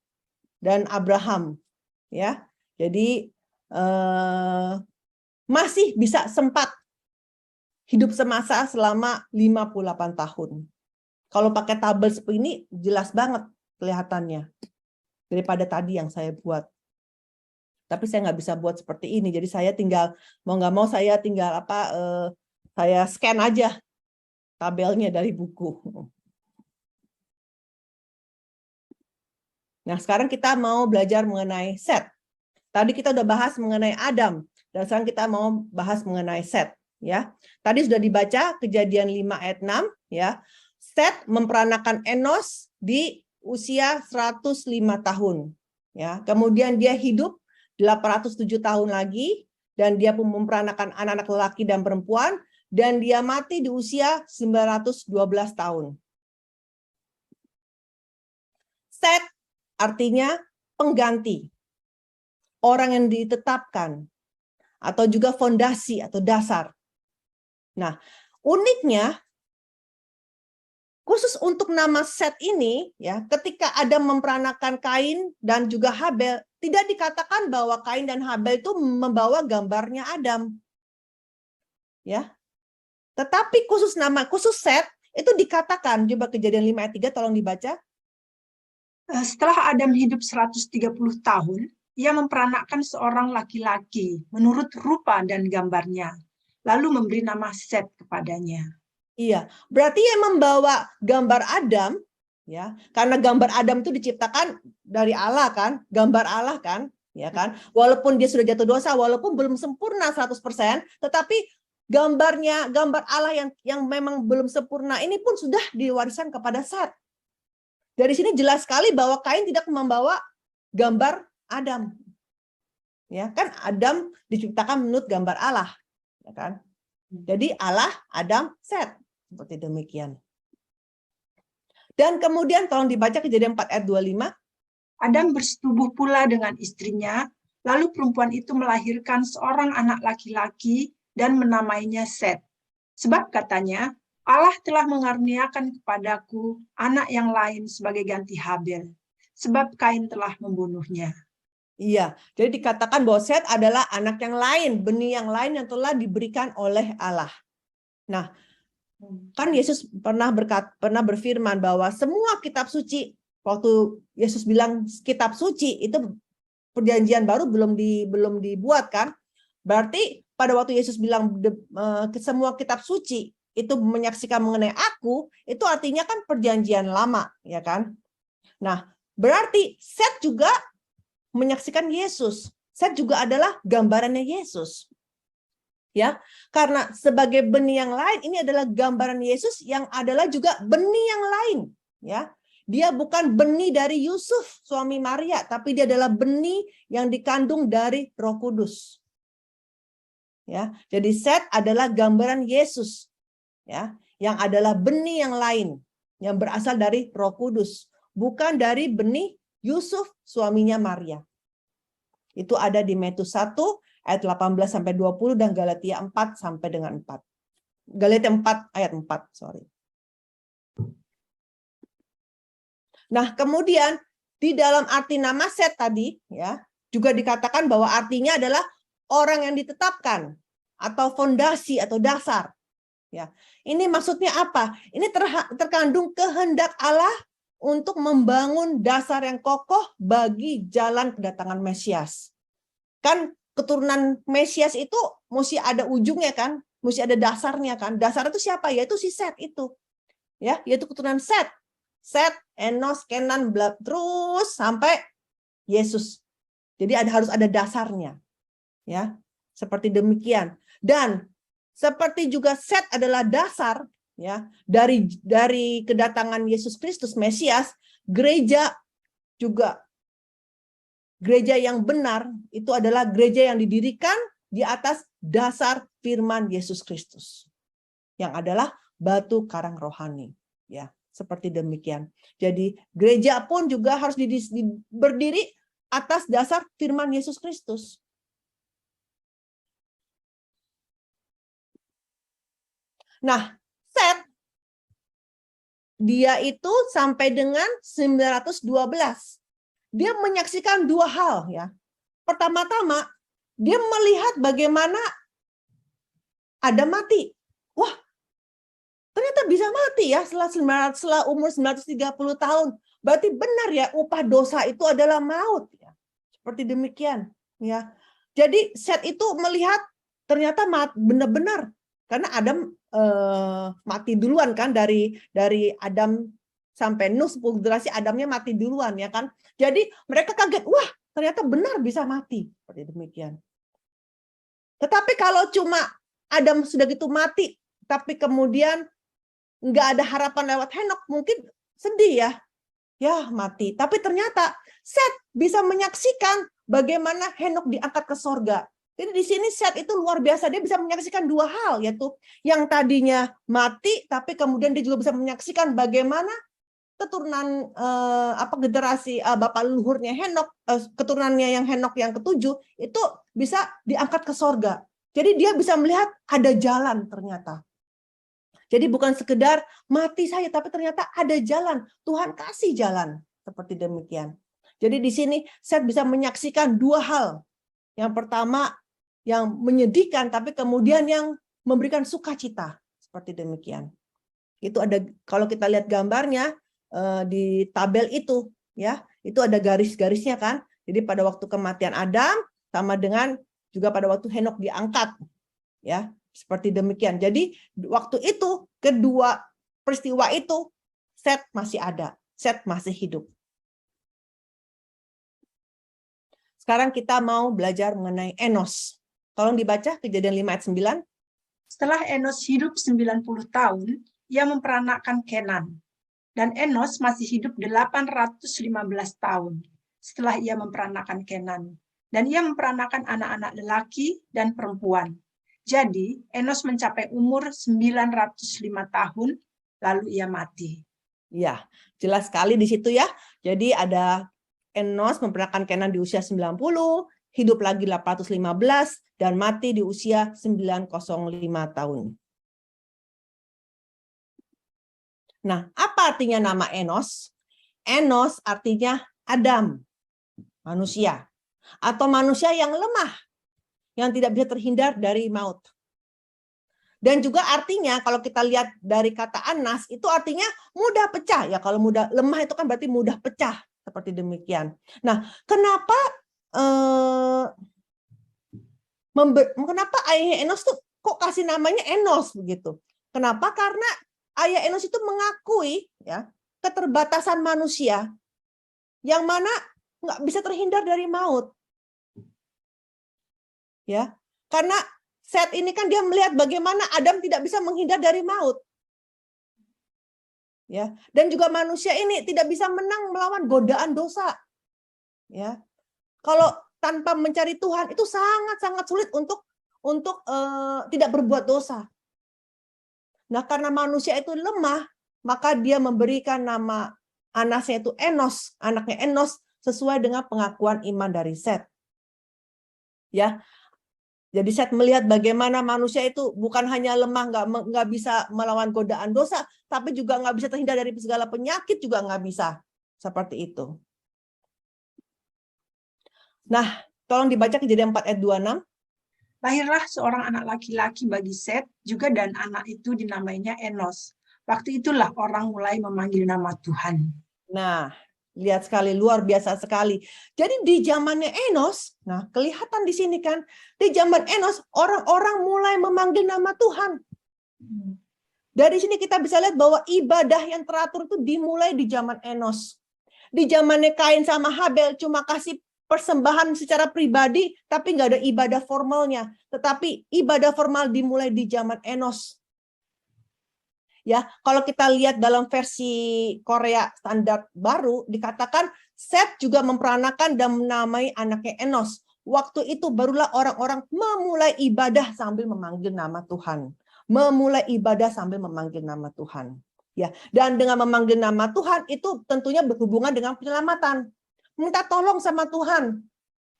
Speaker 1: dan Abraham, ya. Jadi masih bisa sempat hidup semasa selama 58 tahun. Kalau pakai tabel seperti ini jelas banget kelihatannya daripada tadi yang saya buat. Tapi saya nggak bisa buat seperti ini. Jadi saya tinggal mau nggak mau saya tinggal saya scan aja tabelnya dari buku. Nah, sekarang kita mau belajar mengenai Set. Tadi kita udah bahas mengenai Adam, dan sekarang kita mau bahas mengenai Set. Ya, tadi sudah dibaca Kejadian 5 ayat 6. Ya, Set memperanakan Enos di usia 105 tahun. Ya, kemudian dia hidup 807 tahun lagi, dan dia pun memperanakan anak-anak lelaki dan perempuan, dan dia mati di usia 912 tahun. Set artinya pengganti, orang yang ditetapkan, atau juga fondasi atau dasar. Nah, uniknya, khusus untuk nama Set ini, ya, ketika Adam memperanakan Kain dan juga Habel, tidak dikatakan bahwa Kain dan Habel itu membawa gambarnya Adam. Ya. Tetapi khusus Set itu dikatakan, coba Kejadian 5 ayat 3 tolong dibaca.
Speaker 2: Setelah Adam hidup 130 tahun, ia memperanakkan seorang laki-laki menurut rupa dan gambarnya, lalu memberi nama Set kepadanya.
Speaker 1: Iya, berarti yang membawa gambar Adam, ya, karena gambar Adam itu diciptakan dari Allah kan, gambar Allah kan, ya kan. Walaupun dia sudah jatuh dosa, walaupun belum sempurna 100%, tetapi gambar Allah yang memang belum sempurna ini pun sudah diwariskan kepada Set. Dari sini jelas sekali bahwa Kain tidak membawa gambar Adam. Ya, kan Adam diciptakan menurut gambar Allah, ya kan? Jadi Allah, Adam, Set. Seperti demikian. Dan kemudian tolong dibaca Kejadian 4 ayat 25.
Speaker 2: Adam bersetubuh pula dengan istrinya, lalu perempuan itu melahirkan seorang anak laki-laki dan menamainya Set. Sebab katanya, Allah telah mengaruniakan kepadaku anak yang lain sebagai ganti Habel, sebab Kain telah membunuhnya.
Speaker 1: Iya, jadi dikatakan bahwa Set adalah anak yang lain, benih yang lain yang telah diberikan oleh Allah. Nah, kan Yesus pernah berfirman bahwa semua kitab suci, waktu Yesus bilang kitab suci itu perjanjian baru belum dibuat kan? Berarti pada waktu Yesus bilang semua kitab suci itu menyaksikan mengenai aku, itu artinya kan perjanjian lama, ya kan? Nah, berarti Set juga menyaksikan Yesus. Set juga adalah gambarannya Yesus. Ya, karena sebagai benih yang lain, ini adalah gambaran Yesus yang adalah juga benih yang lain. Ya, dia bukan benih dari Yusuf suami Maria, tapi dia adalah benih yang dikandung dari Roh Kudus. Ya, jadi Set adalah gambaran Yesus, ya, yang adalah benih yang lain yang berasal dari Roh Kudus, bukan dari benih Yusuf suaminya Maria. Itu ada di Matius 1 ayat 18 sampai 20 dan Galatia 4 sampai dengan 4. Galatia 4 ayat 4, sorry. Nah, kemudian di dalam arti nama Set tadi, ya, juga dikatakan bahwa artinya adalah orang yang ditetapkan atau fondasi atau dasar. Ya, ini maksudnya apa? Ini terkandung kehendak Allah untuk membangun dasar yang kokoh bagi jalan kedatangan Mesias. Kan keturunan Mesias itu mesti ada ujungnya kan, mesti ada dasarnya kan. Dasar itu siapa? Yaitu si Set itu. Ya, yaitu keturunan Set. Set, Enos, Kenan, terus sampai Yesus. Jadi harus ada dasarnya. Ya, seperti demikian. Dan seperti juga Set adalah dasar, ya, dari kedatangan Yesus Kristus Mesias, gereja juga, gereja yang benar itu adalah gereja yang didirikan di atas dasar firman Yesus Kristus, yang adalah batu karang rohani, ya, seperti demikian. Jadi gereja pun juga harus berdiri atas dasar firman Yesus Kristus. Nah, Set dia itu sampai dengan 912. Dia menyaksikan dua hal, ya. pertama-tama dia melihat bagaimana Adam mati. Wah, ternyata bisa mati ya setelah umur 930 tahun. Berarti benar ya, upah dosa itu adalah maut ya. Seperti demikian ya. Jadi Set itu melihat ternyata benar-benar karena Adam mati duluan kan, dari Adam sampai Nuh 10 generasi Adamnya mati duluan ya kan. Jadi mereka kaget, wah ternyata benar bisa mati. Seperti demikian. Tetapi kalau cuma Adam sudah gitu mati, tapi kemudian nggak ada harapan lewat Henok, mungkin sedih ya mati. Tapi ternyata Set bisa menyaksikan bagaimana Henok diangkat ke sorga. Jadi di sini Set itu luar biasa, dia bisa menyaksikan dua hal, yaitu yang tadinya mati, tapi kemudian dia juga bisa menyaksikan bagaimana keturunan generasi bapak leluhurnya Henok, keturunannya yang Henok yang ketujuh itu bisa diangkat ke sorga. Jadi dia bisa melihat ada jalan ternyata. Jadi bukan sekedar mati saya, tapi ternyata ada jalan. Tuhan kasih jalan. Seperti demikian. Jadi di sini Set bisa menyaksikan dua hal. Yang pertama yang menyedihkan, tapi kemudian yang memberikan sukacita. Seperti demikian. Itu ada, kalau kita lihat gambarnya di tabel itu, ya, itu ada garis-garisnya kan. Jadi pada waktu kematian Adam sama dengan juga pada waktu Henok diangkat, ya, seperti demikian. Jadi waktu itu kedua peristiwa itu Set masih ada, Set masih hidup. Sekarang kita mau belajar mengenai Enos. Tolong dibaca Kejadian 5 ayat 9.
Speaker 2: Setelah Enos hidup 90 tahun, ia memperanakkan Kenan. Dan Enos masih hidup 815 tahun setelah ia memperanakkan Kenan. Dan ia memperanakan anak-anak lelaki dan perempuan. Jadi, Enos mencapai umur 905 tahun, lalu ia mati.
Speaker 1: Ya, jelas sekali di situ ya. Jadi ada Enos memperanakkan Kenan di usia 90, hidup lagi 815, dan mati di usia 905 tahun. Nah, apa artinya nama Enos? Enos artinya Adam, manusia. Atau manusia yang lemah, yang tidak bisa terhindar dari maut. Dan juga artinya, kalau kita lihat dari kata anas, itu artinya mudah pecah. Ya, kalau mudah lemah itu kan berarti mudah pecah. Seperti demikian. Nah, kenapa ayahnya Enos tuh kok kasih namanya Enos begitu? Kenapa? Karena ayah Enos itu mengakui ya keterbatasan manusia yang mana nggak bisa terhindar dari maut. Ya, karena Set ini kan dia melihat bagaimana Adam tidak bisa menghindar dari maut. Ya, dan juga manusia ini tidak bisa menang melawan godaan dosa. Ya. Kalau tanpa mencari Tuhan itu sangat-sangat sulit untuk tidak berbuat dosa. Nah, karena manusia itu lemah, maka dia memberikan nama anaknya itu Enos, anaknya Enos sesuai dengan pengakuan iman dari Set. Ya. Jadi Set melihat bagaimana manusia itu bukan hanya lemah, nggak bisa melawan godaan dosa, tapi juga nggak bisa terhindar dari segala penyakit, juga nggak bisa. Seperti itu. Nah, tolong dibaca Kejadian 4 ayat 26.
Speaker 2: Lahirlah seorang anak laki-laki bagi Set, juga dan anak itu dinamainya Enos. Waktu itulah orang mulai memanggil nama Tuhan.
Speaker 1: Nah, lihat sekali, luar biasa sekali. Jadi di zamannya Enos, nah kelihatan di sini kan, di zaman Enos orang-orang mulai memanggil nama Tuhan. Dari sini kita bisa lihat bahwa ibadah yang teratur itu dimulai di zaman Enos. Di zamannya Kain sama Habel cuma kasih persembahan secara pribadi, tapi nggak ada ibadah formalnya. Tetapi ibadah formal dimulai di zaman Enos. Ya, kalau kita lihat dalam versi Korea standar baru dikatakan Set juga memperanakan dan menamai anaknya Enos. Waktu itu barulah orang-orang memulai ibadah sambil memanggil nama Tuhan. Memulai ibadah sambil memanggil nama Tuhan. Ya, dan dengan memanggil nama Tuhan itu tentunya berhubungan dengan penyelamatan. Minta tolong sama Tuhan.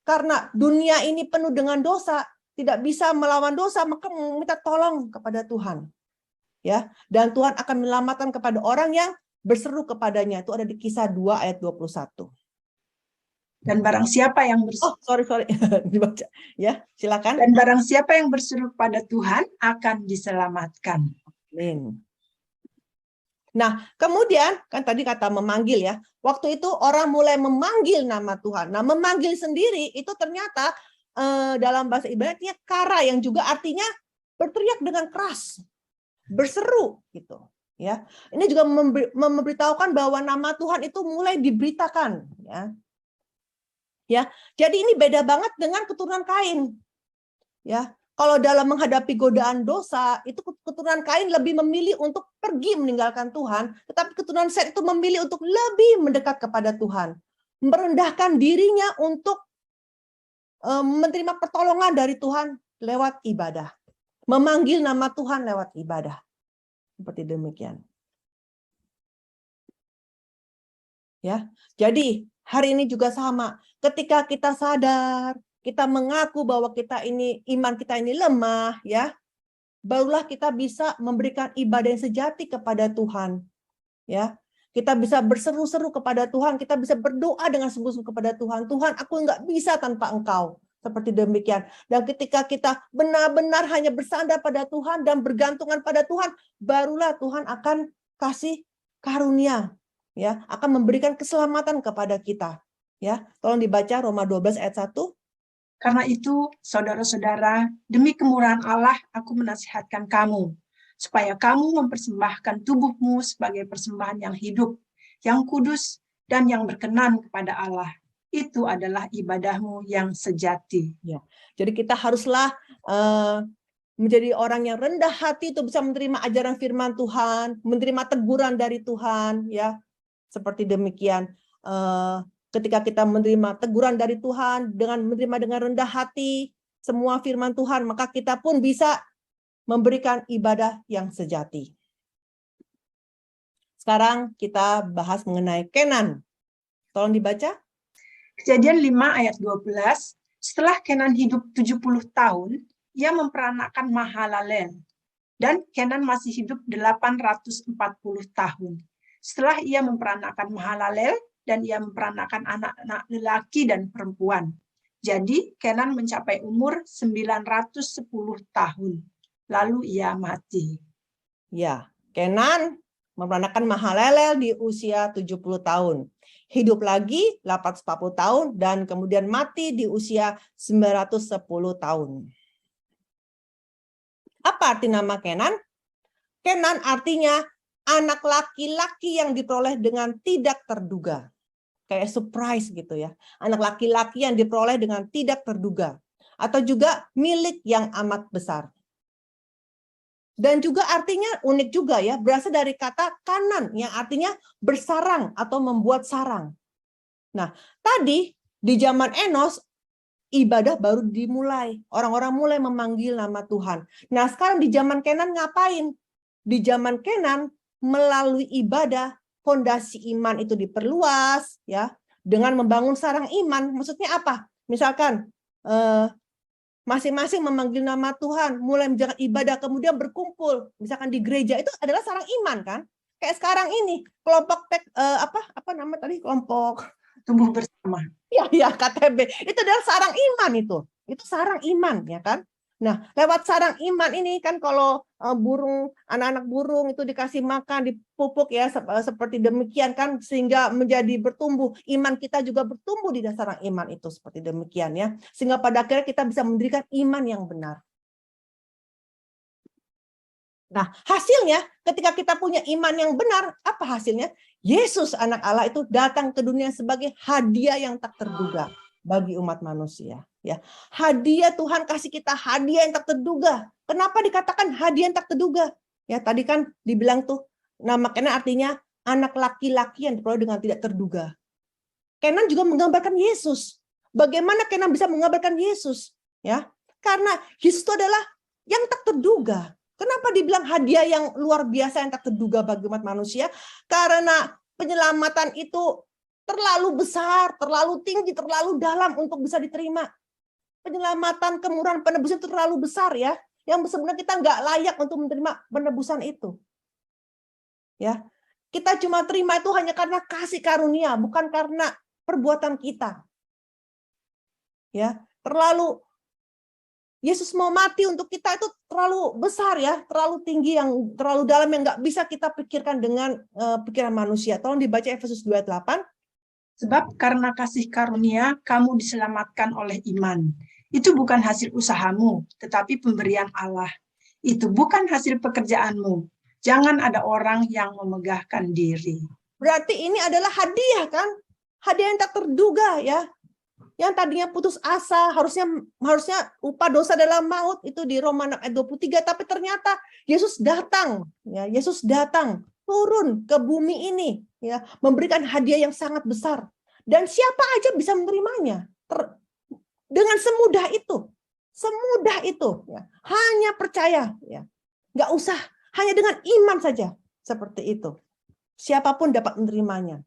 Speaker 1: Karena dunia ini penuh dengan dosa, tidak bisa melawan dosa, maka minta tolong kepada Tuhan. Ya, dan Tuhan akan menyelamatkan kepada orang yang berseru kepadanya. Itu ada di Kisah 2 ayat 21.
Speaker 2: Dan barang siapa yang
Speaker 1: Oh, sorry. Dibaca. Ya, silakan.
Speaker 2: Dan barang siapa yang berseru pada Tuhan akan diselamatkan.
Speaker 1: Amin. Nah, kemudian kan tadi kata memanggil ya. Waktu itu orang mulai memanggil nama Tuhan. Nah, memanggil sendiri itu ternyata dalam bahasa Ibrani kara yang juga artinya berteriak dengan keras, berseru gitu. Ya, ini juga memberitahukan bahwa nama Tuhan itu mulai diberitakan. Ya, jadi ini beda banget dengan keturunan Kain. Ya, kalau dalam menghadapi godaan dosa, itu keturunan Kain lebih memilih untuk pergi meninggalkan Tuhan, tetapi keturunan Set itu memilih untuk lebih mendekat kepada Tuhan, merendahkan dirinya untuk menerima pertolongan dari Tuhan lewat ibadah, memanggil nama Tuhan lewat ibadah, seperti demikian. Ya, jadi hari ini juga sama. Ketika kita sadar, kita mengaku bahwa iman kita ini lemah, ya, barulah kita bisa memberikan ibadah yang sejati kepada Tuhan. Ya, kita bisa berseru-seru kepada Tuhan, kita bisa berdoa dengan sungguh-sungguh kepada Tuhan. Tuhan, aku nggak bisa tanpa Engkau. Seperti demikian. Dan ketika kita benar-benar hanya bersandar pada Tuhan dan bergantungan pada Tuhan, barulah Tuhan akan kasih karunia, ya, akan memberikan keselamatan kepada kita. Ya, tolong dibaca Roma 12 ayat 1.
Speaker 2: Karena itu, saudara-saudara, demi kemurahan Allah, aku menasihatkan kamu, supaya kamu mempersembahkan tubuhmu sebagai persembahan yang hidup, yang kudus, dan yang berkenan kepada Allah. Itu adalah ibadahmu yang sejati.
Speaker 1: Ya, jadi kita haruslah menjadi orang yang rendah hati, itu bisa menerima ajaran firman Tuhan, menerima teguran dari Tuhan, ya, seperti demikian. Ketika kita menerima teguran dari Tuhan dengan menerima dengan rendah hati semua firman Tuhan, maka kita pun bisa memberikan ibadah yang sejati. Sekarang kita bahas mengenai Kenan. Tolong dibaca.
Speaker 2: Kejadian 5 ayat 12, setelah Kenan hidup 70 tahun, ia memperanakkan Mahalalel. Dan Kenan masih hidup 840 tahun. Setelah ia memperanakkan Mahalalel, dan ia memperanakkan anak-anak lelaki dan perempuan. Jadi Kenan mencapai umur 910 tahun. Lalu ia mati.
Speaker 1: Ya, Kenan memperanakkan Mahalalel di usia 70 tahun. Hidup lagi 840 tahun dan kemudian mati di usia 910 tahun. Apa arti nama Kenan? Kenan artinya anak laki-laki yang diperoleh dengan tidak terduga. Kayak surprise gitu ya. Anak laki-laki yang diperoleh dengan tidak terduga. Atau juga milik yang amat besar. Dan juga artinya unik juga ya, berasal dari kata kanan yang artinya bersarang atau membuat sarang. Nah, tadi di zaman Enos ibadah baru dimulai. Orang-orang mulai memanggil nama Tuhan. Nah, sekarang di zaman Kenan ngapain? Di zaman Kenan melalui ibadah fondasi iman itu diperluas ya, dengan membangun sarang iman. Maksudnya apa? Misalkan masing-masing memanggil nama Tuhan, mulai menjalankan ibadah, kemudian berkumpul, misalkan di gereja, itu adalah sarang iman kan? Kayak sekarang ini kelompok apa nama tadi, kelompok
Speaker 2: Tumbuh bersama.
Speaker 1: ya KTB, itu adalah sarang iman itu sarang iman ya kan? Nah, lewat sarang iman ini kan kalau anak-anak burung itu dikasih makan, dipupuk ya seperti demikian kan, sehingga menjadi bertumbuh. Iman kita juga bertumbuh di sarang iman itu seperti demikian ya. Sehingga pada akhirnya kita bisa mendirikan iman yang benar. Nah, hasilnya ketika kita punya iman yang benar, apa hasilnya? Yesus anak Allah itu datang ke dunia sebagai hadiah yang tak terduga bagi umat manusia. Ya, hadiah Tuhan kasih kita hadiah yang tak terduga. Kenapa dikatakan hadiah yang tak terduga? Ya, tadi kan dibilang tuh nama Kenan artinya anak laki-laki yang diperoleh dengan tidak terduga. Kenan juga menggambarkan Yesus. Bagaimana Kenan bisa menggambarkan Yesus? Ya, karena Yesus itu adalah yang tak terduga. Kenapa dibilang hadiah yang luar biasa yang tak terduga bagi umat manusia? Karena penyelamatan itu terlalu besar, terlalu tinggi, terlalu dalam untuk bisa diterima. Penyelamatan, kemurahan, penebusan itu terlalu besar ya, yang sebenarnya kita nggak layak untuk menerima penebusan itu. Ya, kita cuma terima itu hanya karena kasih karunia, bukan karena perbuatan kita. ya. Terlalu Yesus mau mati untuk kita itu terlalu besar ya, terlalu tinggi, yang terlalu dalam, yang nggak bisa kita pikirkan dengan pikiran manusia. Tolong dibaca Efesus 2:8.
Speaker 2: Sebab karena kasih karunia kamu diselamatkan oleh iman. Itu bukan hasil usahamu, tetapi pemberian Allah. Itu bukan hasil pekerjaanmu. Jangan ada orang yang memegahkan diri.
Speaker 1: Berarti ini adalah hadiah kan? Hadiah yang tak terduga ya. Yang tadinya putus asa, harusnya upah dosa dalam maut, itu di Roma 6 ayat 23, tapi ternyata Yesus datang, ya, Yesus datang turun ke bumi ini, ya, memberikan hadiah yang sangat besar, dan siapa aja bisa menerimanya dengan semudah itu, ya. Hanya percaya, ya, nggak usah, hanya dengan iman saja, seperti itu, siapapun dapat menerimanya.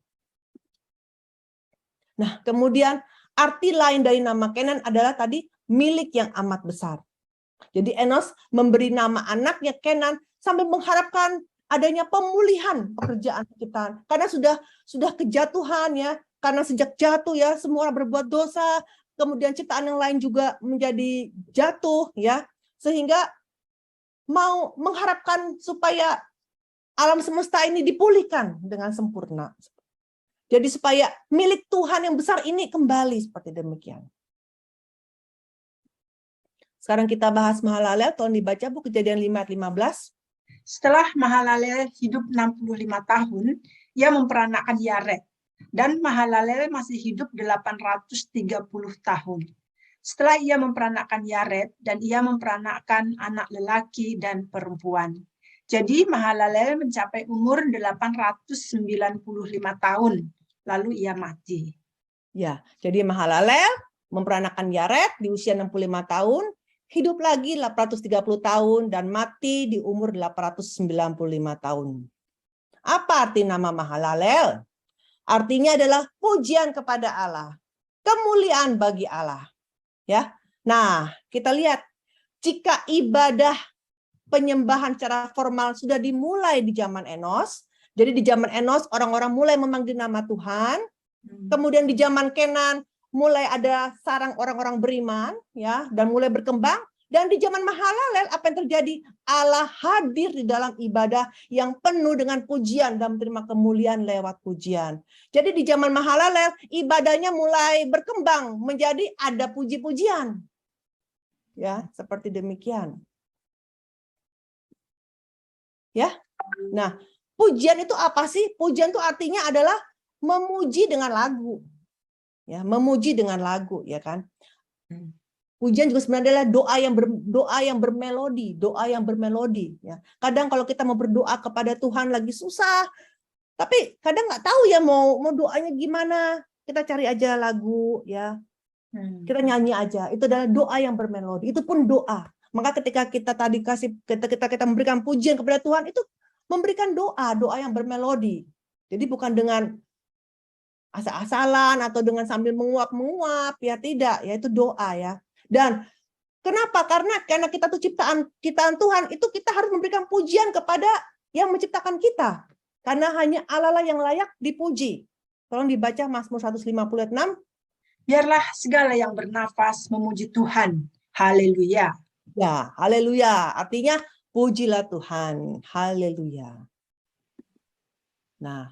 Speaker 1: Nah, kemudian arti lain dari nama Kenan adalah tadi milik yang amat besar. Jadi Enos memberi nama anaknya Kenan sambil mengharapkan adanya pemulihan pekerjaan kita. Karena sudah kejatuhan ya, karena sejak jatuh ya semua orang berbuat dosa, kemudian ciptaan yang lain juga menjadi jatuh ya. Sehingga mau mengharapkan supaya alam semesta ini dipulihkan dengan sempurna. Jadi supaya milik Tuhan yang besar ini kembali seperti demikian. Sekarang kita bahas Mahalalel, tolong dibaca Bu Kejadian 5 ayat 15.
Speaker 2: Setelah Mahalalel hidup 65 tahun, ia memperanakkan Yared. Dan Mahalalel masih hidup 830 tahun. Setelah ia memperanakkan Yared, dan ia memperanakkan anak lelaki dan perempuan. Jadi Mahalalel mencapai umur 895 tahun. Lalu ia mati.
Speaker 1: Ya, jadi Mahalalel memperanakkan Yared di usia 65 tahun, hidup lagi 830 tahun, dan mati di umur 895 tahun. Apa arti nama Mahalalel? Artinya adalah pujian kepada Allah, kemuliaan bagi Allah. Ya, nah kita lihat jika ibadah penyembahan secara formal sudah dimulai di zaman Enos. Jadi di zaman Enos orang-orang mulai memanggil nama Tuhan. Kemudian di zaman Kenan mulai ada sarang orang-orang beriman ya, dan mulai berkembang. Dan di zaman Mahalalel apa yang terjadi? Allah hadir di dalam ibadah yang penuh dengan pujian dan menerima kemuliaan lewat pujian. Jadi di zaman Mahalalel ibadahnya mulai berkembang menjadi ada puji-pujian. Ya, seperti demikian. Ya. Nah, pujian itu apa sih? Pujian itu artinya adalah memuji dengan lagu. Ya, memuji dengan lagu, ya kan? Pujian juga sebenarnya adalah doa yang bermelodi, ya. Kadang kalau kita mau berdoa kepada Tuhan lagi susah, tapi kadang nggak tahu ya mau doanya gimana. Kita cari aja lagu, ya. Kita nyanyi aja. Itu adalah doa yang bermelodi. Itu pun doa. Maka ketika kita memberikan pujian kepada Tuhan, itu memberikan doa yang bermelodi. Jadi bukan dengan asal-asalan atau dengan sambil menguap-menguap, ya tidak, ya itu doa ya. Dan kenapa? Karena kita tuh ciptaan Tuhan, itu kita harus memberikan pujian kepada yang menciptakan kita. Karena hanya Allah lah yang layak dipuji. Tolong dibaca Mazmur 156.
Speaker 2: Biarlah segala yang bernafas memuji Tuhan. Haleluya.
Speaker 1: Ya, haleluya. Artinya pujilah Tuhan. Haleluya. Nah,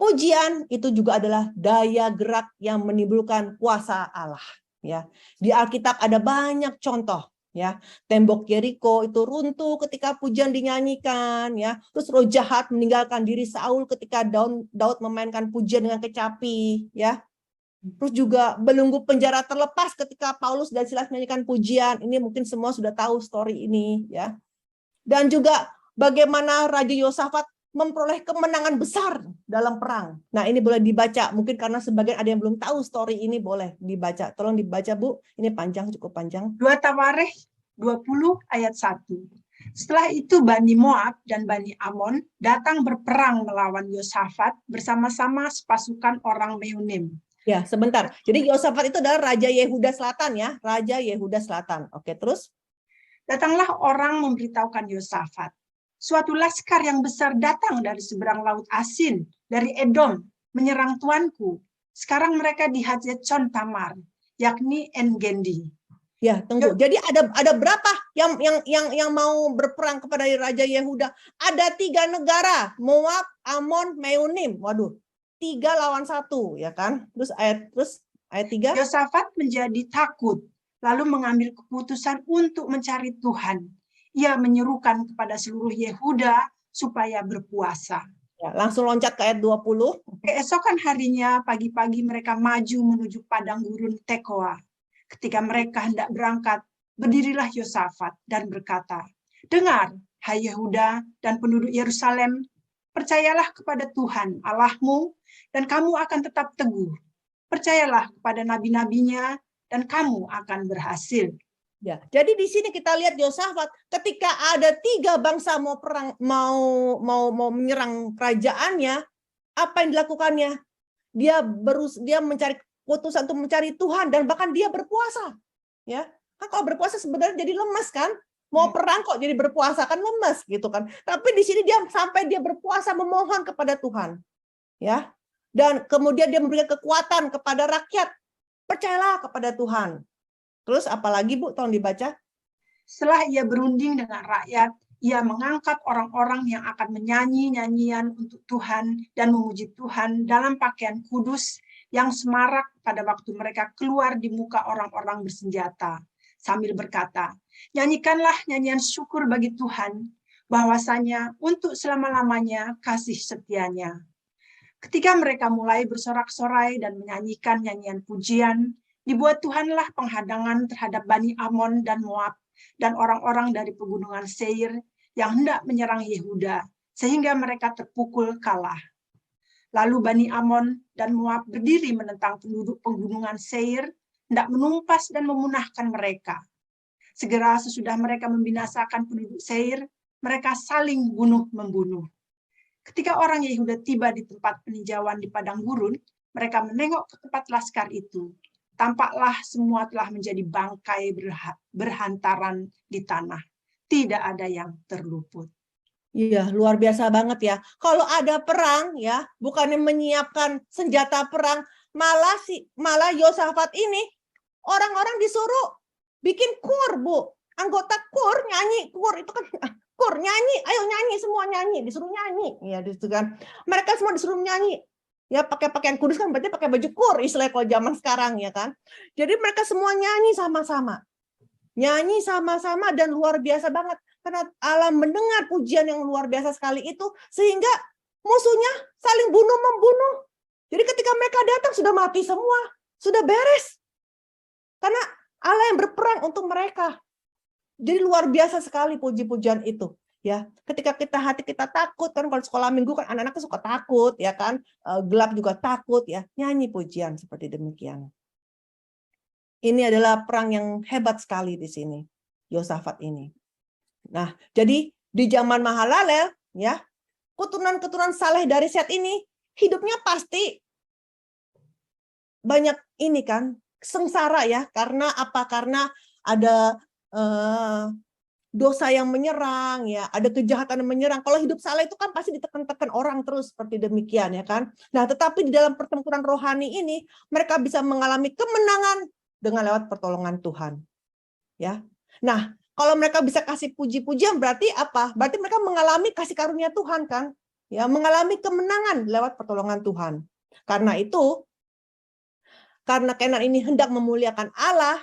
Speaker 1: pujian itu juga adalah daya gerak yang menimbulkan kuasa Allah. Ya, di Alkitab ada banyak contoh. Ya, tembok Yeriko itu runtuh ketika pujian dinyanyikan. Ya, terus roh jahat meninggalkan diri Saul ketika Daud memainkan pujian dengan kecapi. Ya, terus juga belenggu penjara terlepas ketika Paulus dan Silas menyanyikan pujian. Ini mungkin semua sudah tahu story ini. Ya, dan juga bagaimana Raja Yosafat memperoleh kemenangan besar dalam perang. Nah, ini boleh dibaca. Mungkin karena sebagian ada yang belum tahu story ini, boleh dibaca. Tolong dibaca, Bu. Ini panjang, cukup panjang.
Speaker 2: 2 Tawarikh 20 ayat 1. Setelah itu Bani Moab dan Bani Amon datang berperang melawan Yosafat bersama-sama sepasukan orang Meunim.
Speaker 1: Ya, sebentar. Jadi Yosafat itu adalah Raja Yehuda Selatan ya. Raja Yehuda Selatan. Oke, terus?
Speaker 2: Datanglah orang memberitahukan Yosafat. Suatu laskar yang besar datang dari seberang laut Asin, dari Edom, menyerang tuanku. Sekarang mereka di Hazezon Tamar. yakni En-Gedi.
Speaker 1: Ya, tunggu. Jadi ada berapa yang mau berperang kepada Raja Yehuda? Ada 3 negara, Moab, Amon, Meunim. Waduh, 3 lawan 1, ya kan? Terus ayat 3.
Speaker 2: Yosafat menjadi takut, lalu mengambil keputusan untuk mencari Tuhan. Ia menyerukan kepada seluruh Yehuda supaya berpuasa.
Speaker 1: Ya, langsung loncat ke ayat 20.
Speaker 2: Keesokan harinya, pagi-pagi mereka maju menuju padang gurun Tekoa. Ketika mereka hendak berangkat, berdirilah Yosafat dan berkata, "Dengar, hai Yehuda dan penduduk Yerusalem, percayalah kepada Tuhan Allahmu dan kamu akan tetap teguh. Percayalah kepada nabi-nabinya dan kamu akan berhasil."
Speaker 1: Ya, jadi di sini kita lihat Yosafat ketika ada 3 bangsa mau perang, mau menyerang kerajaannya, apa yang dilakukannya? Dia mencari keputusan untuk mencari Tuhan dan bahkan dia berpuasa. Ya, kan kalau berpuasa sebenarnya jadi lemas kan? Mau perang kok jadi berpuasa kan lemas gitu kan. Tapi di sini dia sampai dia berpuasa memohon kepada Tuhan. Ya. Dan kemudian dia memberikan kekuatan kepada rakyat. Percayalah kepada Tuhan. Terus apalagi Bu, tolong dibaca.
Speaker 2: Setelah ia berunding dengan rakyat, ia mengangkat orang-orang yang akan menyanyi nyanyian untuk Tuhan dan memuji Tuhan dalam pakaian kudus yang semarak pada waktu mereka keluar di muka orang-orang bersenjata, sambil berkata, "Nyanyikanlah nyanyian syukur bagi Tuhan, bahwasanya untuk selama-lamanya kasih setianya." Ketika mereka mulai bersorak-sorai dan menyanyikan nyanyian pujian, dibuat Tuhanlah penghadangan terhadap Bani Amon dan Moab dan orang-orang dari pegunungan Seir yang hendak menyerang Yehuda, sehingga mereka terpukul kalah. Lalu Bani Amon dan Moab berdiri menentang penduduk pegunungan Seir, hendak menumpas dan memunahkan mereka. Segera sesudah mereka membinasakan penduduk Seir, mereka saling bunuh-membunuh. Ketika orang Yehuda tiba di tempat peninjauan di padang gurun, mereka menengok ke tempat laskar itu. Tampaklah semua telah menjadi bangkai berhantaran di tanah. Tidak ada yang terluput.
Speaker 1: Iya, luar biasa banget ya. Kalau ada perang ya, bukannya menyiapkan senjata perang, malah Yosafat ini orang-orang disuruh bikin kur, Bu. Anggota kur nyanyi, kur itu kan kur nyanyi, ayo nyanyi semua nyanyi, disuruh nyanyi. Ya, gitu kan. Mereka semua disuruh nyanyi. Ya, pakai pakaian kudus kan berarti pakai baju kur istilahnya kalau zaman sekarang ya kan. Jadi mereka semua nyanyi sama-sama. Nyanyi sama-sama dan luar biasa banget. Karena Allah mendengar pujian yang luar biasa sekali itu, sehingga musuhnya saling bunuh-membunuh. Jadi ketika mereka datang sudah mati semua, sudah beres. Karena Allah yang berperang untuk mereka. Jadi luar biasa sekali puji-pujian itu. Ya, ketika hati kita takut kan, kalau sekolah minggu kan anak-anak suka takut ya kan, gelap juga takut ya, nyanyi pujian seperti demikian. Ini adalah perang yang hebat sekali di sini, Yosafat ini. Nah, jadi di zaman Mahalalel, ya, keturunan-keturunan saleh dari Set ini hidupnya pasti banyak ini kan, sengsara ya, karena apa? Karena ada dosa yang menyerang, ya, ada kejahatan yang menyerang. Kalau hidup saleh itu kan pasti ditekan-tekan orang terus seperti demikian ya kan. Nah, tetapi di dalam pertempuran rohani ini mereka bisa mengalami kemenangan dengan lewat pertolongan Tuhan. Ya. Nah, kalau mereka bisa kasih puji-pujian berarti apa? Berarti mereka mengalami kasih karunia Tuhan kan? Ya, mengalami kemenangan lewat pertolongan Tuhan. Karena itu, karena Kenan ini hendak memuliakan Allah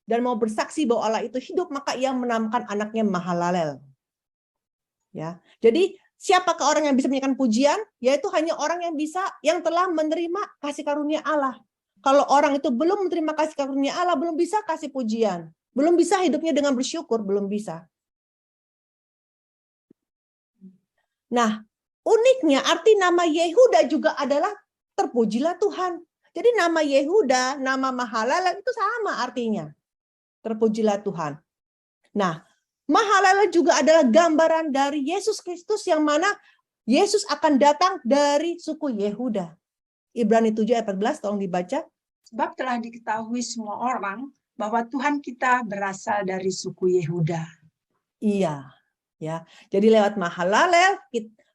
Speaker 1: dan mau bersaksi bahwa Allah itu hidup, maka ia menamakan anaknya Mahalalel. Ya. Jadi, siapakah orang yang bisa menyanyikan pujian? Yaitu hanya orang yang telah menerima kasih karunia Allah. Kalau orang itu belum menerima kasih karunia Allah, belum bisa kasih pujian. Belum bisa hidupnya dengan bersyukur, belum bisa. Nah, uniknya arti nama Yehuda juga adalah terpujilah Tuhan. Jadi nama Yehuda, nama Mahalalel itu sama artinya. Terpujilah Tuhan. Nah, Mahalalel juga adalah gambaran dari Yesus Kristus yang mana Yesus akan datang dari suku Yehuda. Ibrani 7 ayat 14, tolong dibaca.
Speaker 2: Sebab telah diketahui semua orang bahwa Tuhan kita berasal dari suku Yehuda.
Speaker 1: Iya, ya. Jadi lewat Mahalalel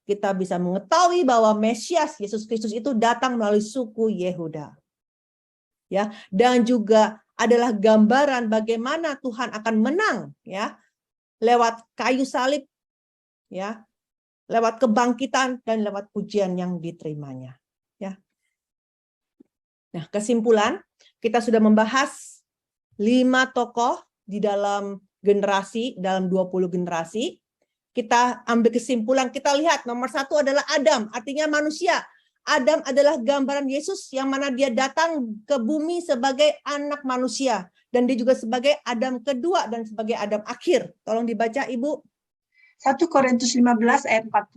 Speaker 1: kita bisa mengetahui bahwa Mesias Yesus Kristus itu datang melalui suku Yehuda. ya, dan juga adalah gambaran bagaimana Tuhan akan menang, ya, lewat kayu salib, ya, lewat kebangkitan dan lewat pujian yang diterimanya, ya. Nah, kesimpulan, kita sudah membahas 5 tokoh di dalam generasi, dalam 20 generasi. Kita ambil kesimpulan, kita lihat nomor 1 adalah Adam, artinya manusia. Adam adalah gambaran Yesus yang mana dia datang ke bumi sebagai anak manusia. Dan dia juga sebagai Adam kedua dan sebagai Adam akhir. Tolong dibaca, Ibu.
Speaker 2: 1 Korintus 15 ayat 45.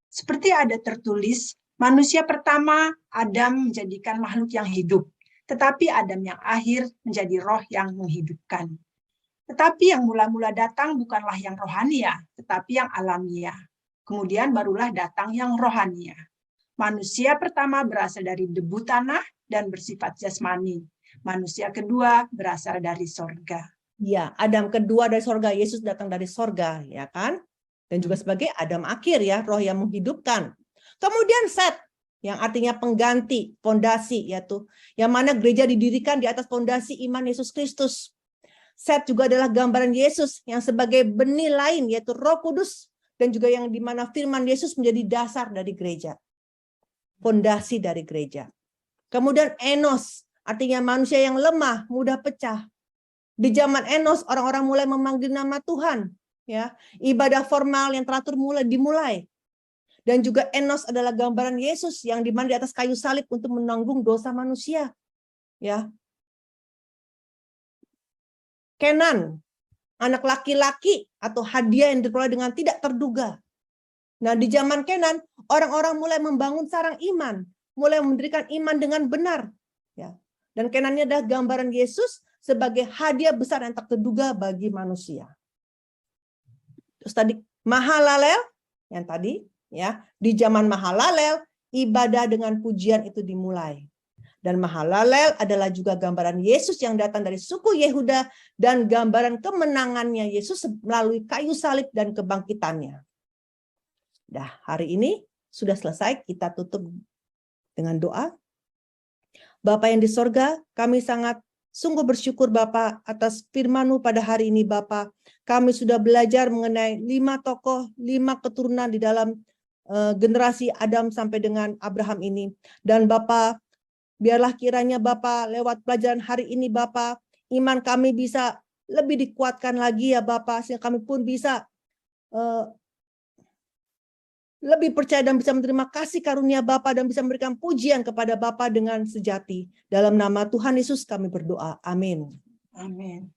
Speaker 2: Seperti ada tertulis, manusia pertama Adam menjadikan makhluk yang hidup, tetapi Adam yang akhir menjadi roh yang menghidupkan. Tetapi yang mula-mula datang bukanlah yang rohania, tetapi yang alamiah. Kemudian barulah datang yang rohania. Manusia pertama berasal dari debu tanah dan bersifat jasmani. Manusia kedua berasal dari sorga.
Speaker 1: Ya, Adam kedua dari sorga, Yesus datang dari sorga, ya kan? Dan juga sebagai Adam akhir, ya, roh yang menghidupkan. Kemudian Set, yang artinya pengganti, fondasi, yaitu yang mana gereja didirikan di atas fondasi iman Yesus Kristus. Set juga adalah gambaran Yesus yang sebagai benih lain, yaitu Roh Kudus, dan juga yang di mana firman Yesus menjadi dasar dari gereja, fondasi dari gereja. Kemudian Enos, artinya manusia yang lemah, mudah pecah. Di zaman Enos, orang-orang mulai memanggil nama Tuhan, ya, ibadah formal yang teratur dimulai. Dan juga Enos adalah gambaran Yesus yang di mana di atas kayu salib untuk menanggung dosa manusia, ya. Kenan, anak laki-laki atau hadiah yang diperoleh dengan tidak terduga. Nah, di zaman Kenan, orang-orang mulai membangun sarang iman, mulai mendirikan iman dengan benar, ya. Dan Kenan ini adalah gambaran Yesus sebagai hadiah besar yang tak terduga bagi manusia. Terus tadi Mahalalel yang tadi, ya, di zaman Mahalalel ibadah dengan pujian itu dimulai. Dan Mahalalel adalah juga gambaran Yesus yang datang dari suku Yehuda dan gambaran kemenangannya Yesus melalui kayu salib dan kebangkitannya. Dah, hari ini sudah selesai, kita tutup dengan doa. Bapa yang di sorga, kami sangat sungguh bersyukur Bapa atas firman-Mu pada hari ini Bapa. Kami sudah belajar mengenai 5 tokoh, 5 keturunan di dalam generasi Adam sampai dengan Abraham ini. Dan Bapa, biarlah kiranya Bapa lewat pelajaran hari ini Bapa, iman kami bisa lebih dikuatkan lagi ya Bapa, sehingga kami pun bisa lebih percaya dan bisa menerima kasih karunia Bapa dan bisa memberikan pujian kepada Bapa dengan sejati. Dalam nama Tuhan Yesus kami berdoa. Amin.
Speaker 2: Amin.